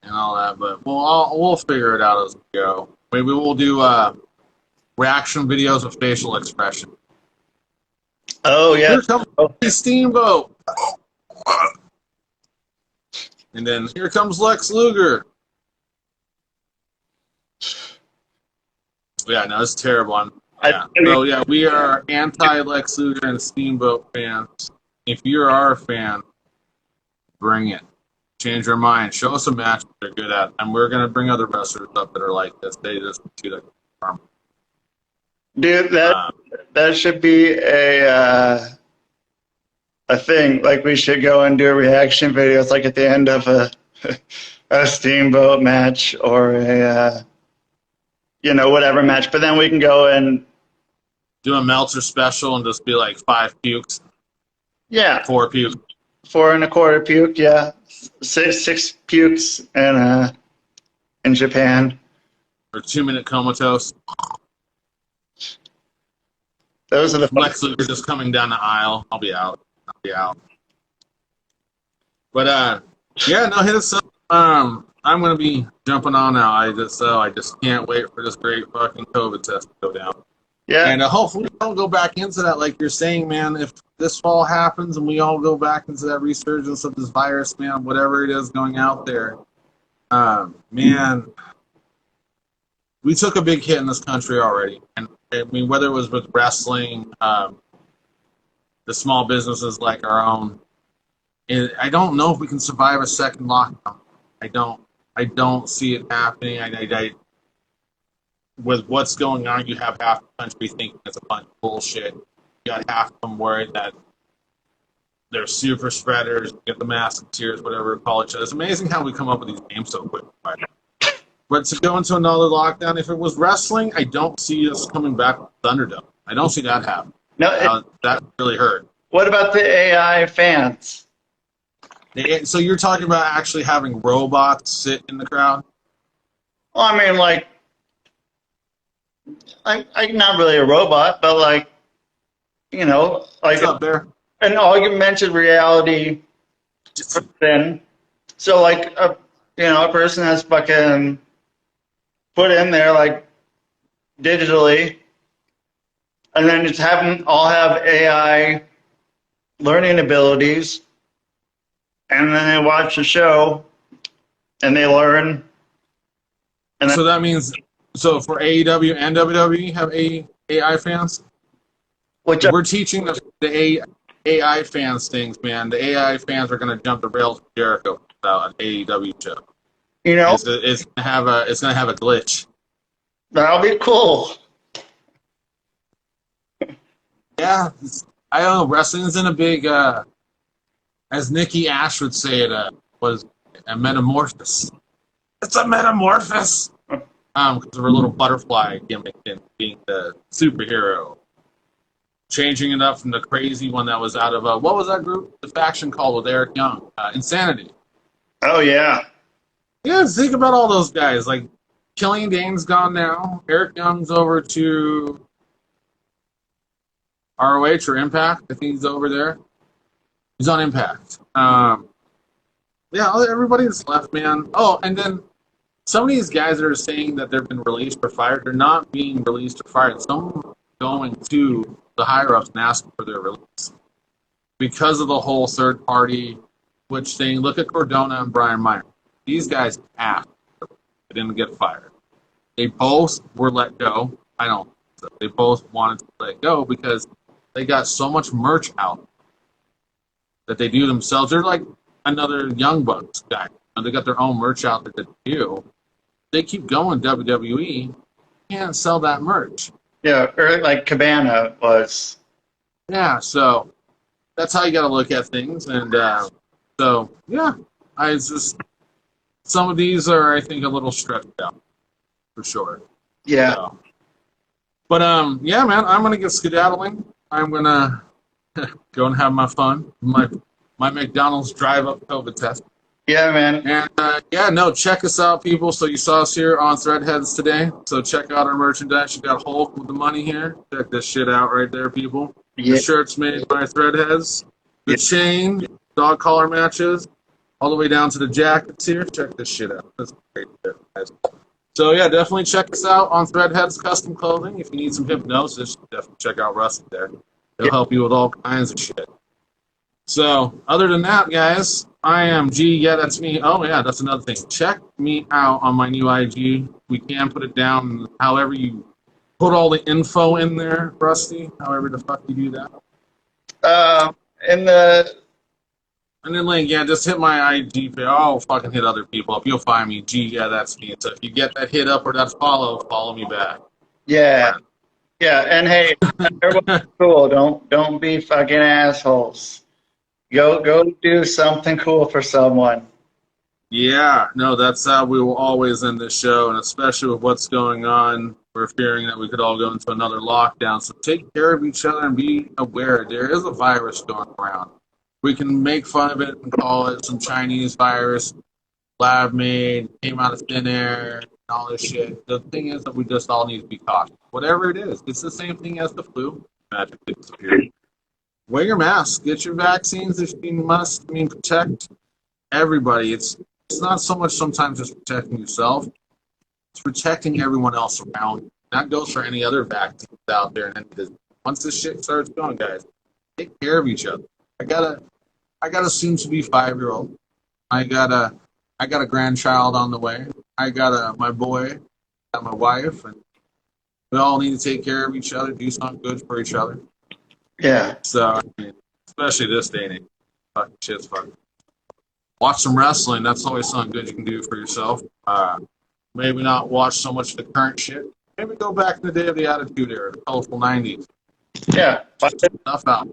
and all that. But we'll figure it out as we go. Maybe we'll do reaction videos with facial expression. Oh yeah. Here comes the Steamboat. And then here comes Lex Luger. Yeah, no, it's terrible. Yeah. So yeah, we are anti-Lex Luger and Steamboat fans. If you're our fan, bring it. Change your mind. Show us a match they're good at, and we're gonna bring other wrestlers up that are like this. They just do that. Dude, that should be a thing. Like, we should go and do a reaction video. It's like at the end of a Steamboat match or a whatever match. But then we can go and do a Meltzer special and just be like 5 pukes. Yeah. 4 pukes. 4 1/4 puke. Yeah. 6 pukes in Japan. Or 2-minute comatose. Those are the Lex Luger just coming down the aisle. I'll be out. But yeah, no, hit us up. I'm gonna be jumping on now. I just can't wait for this great fucking COVID test to go down. Yeah. And hopefully we don't go back into that, like you're saying, man. If this fall happens and we all go back into that resurgence of this virus, man, whatever it is going out there, man, we took a big hit in this country already. And I mean, whether it was with wrestling, the small businesses like our own, I don't know if we can survive a second lockdown. I don't see it happening. With what's going on, you have half the country thinking it's a bunch of bullshit. You got half of them worried that they're super spreaders, get the masketeers, whatever we call each other. It's amazing how we come up with these names so quick. But to go into another lockdown, if it was wrestling, I don't see us coming back with Thunderdome. I don't see that happening. No, that really hurt. what about the AI fans? So you're talking about actually having robots sit in the crowd? Well, I mean, like, I'm not really a robot, but like, you know, like What's up there? an augmented reality thing. So like, a person has fucking put in there like digitally, and then just have them all have AI learning abilities, and then they watch the show and they learn. And So that means, so for AEW and WWE have AI fans? which We're teaching the AI fans things, man. The AI fans are going to jump the rails with Jericho about an AEW show. you know It's going to have a glitch. that'll be cool. Yeah, I don't know. Wrestling's in a big, as Nikki Ash would say it, was a metamorphosis. It's a metamorphosis. Because of her little butterfly gimmick and being the superhero. Changing it up from the crazy one that was out of, what was that group? The faction called with Eric Young. Insanity. Oh yeah, Yeah, think about all those guys. Like, Killian Dane's gone now. Eric Young's over to ROH or Impact. I think he's over there. He's on Impact. Yeah, everybody's left, man. Oh, and then some of these guys that are saying that they've been released or fired, they're not being released or fired. Some going to the higher-ups and asking for their release. Because of the whole third-party which thing. Look at Cordona and Brian Meyer. These guys asked. They didn't get fired. They both were let go. I don't. They both wanted to let go because they got so much merch out that they do themselves. They're like another Young Bucks guy. They got their own merch out that they do. They keep going WWE. Can't sell that merch. yeah, or like Cabana was. Yeah, so that's how you got to look at things. And so, yeah, some of these are, I think, a little stretched out for sure. Yeah. So, but yeah, man, I'm gonna get skedaddling. I'm gonna go and have my fun. My McDonald's drive-up COVID test. Yeah, man. And yeah, no, check us out, people. So you saw us here on Threadheads today. So check out our merchandise. You got Hulk with the money here. Check this shit out right there, people. Yeah. The shirt's made by Threadheads. The chain, dog collar matches, all the way down to the jackets here. Check this shit out. That's great shit, guys. So yeah, definitely check us out on Threadheads Custom Clothing. If you need some hypnosis, definitely check out Rusty there. He'll help you with all kinds of shit. So other than that, guys, I am G. Yeah, that's me. Oh yeah, that's another thing. Check me out on my new IG. We can put it down however you put all the info in there, Rusty. However the fuck you do that. In the And then link, yeah, just hit my IG page. I'll fucking hit other people up. You'll find me. G, yeah, that's me. So if you get that hit up or that follow me back. yeah, yeah, and hey, everyone's cool. Don't be fucking assholes. Go do something cool for someone. Yeah, no, that's how we will always end this show, and especially with what's going on, we're fearing that we could all go into another lockdown. So take care of each other and be aware. There is a virus going around. We can make fun of it and call it some Chinese virus, lab-made, came out of thin air, and all this shit. The thing is that we just all need to be cautious. Whatever it is, it's the same thing as the flu. Magically disappeared. Wear your mask. Get your vaccines if you must. I mean, protect everybody. It's not so much sometimes just protecting yourself. It's protecting everyone else around you. That goes for any other vaccines out there. And once this shit starts going, guys, take care of each other. I got a soon-to-be 5-year-old. I got a grandchild on the way. I got my boy. got my wife, and we all need to take care of each other, do something good for each other. Yeah. So, I mean, especially this day and age, fucking shit's fucking. Watch some wrestling. That's always something good you can do for yourself. Maybe not watch so much of the current shit. Maybe go back in the day of the Attitude Era, the colorful 90s. Yeah. Stuff out.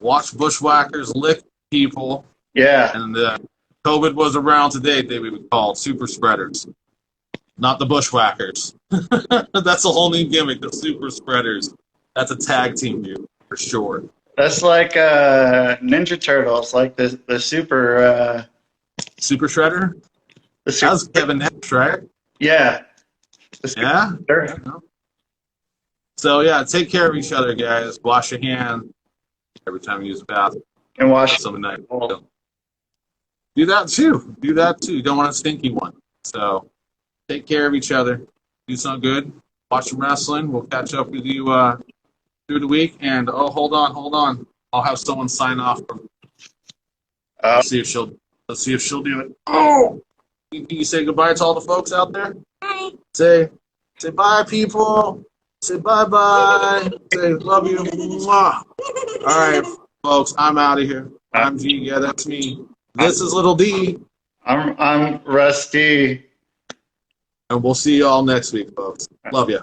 Watch bushwhackers lick people. Yeah. And COVID was around today, they would be called super spreaders. Not the bushwhackers. That's a whole new gimmick, the super spreaders. That's a tag team, dude, for sure. That's like Ninja Turtles, like the super Super Shredder? the super. That was Kevin Nash, right? Yeah. The super Yeah? Shredder. So, yeah, take care of each other, guys. Wash your hands every time you use the bathroom. And wash. Something nice. Do that, too. Do that, too. You don't want a stinky one. So, take care of each other. Do something good. Watch some wrestling. We'll catch up with you through the week. And, hold on. I'll have someone sign off. Let's see if she'll do it. Oh! Can you say goodbye to all the folks out there? Bye. Say bye, people. Say bye-bye. Say love you. Mwah. All right, folks, I'm out of here. I'm G. Yeah, that's me. This is Little D. I'm Rusty. And we'll see you all next week, folks. Love you.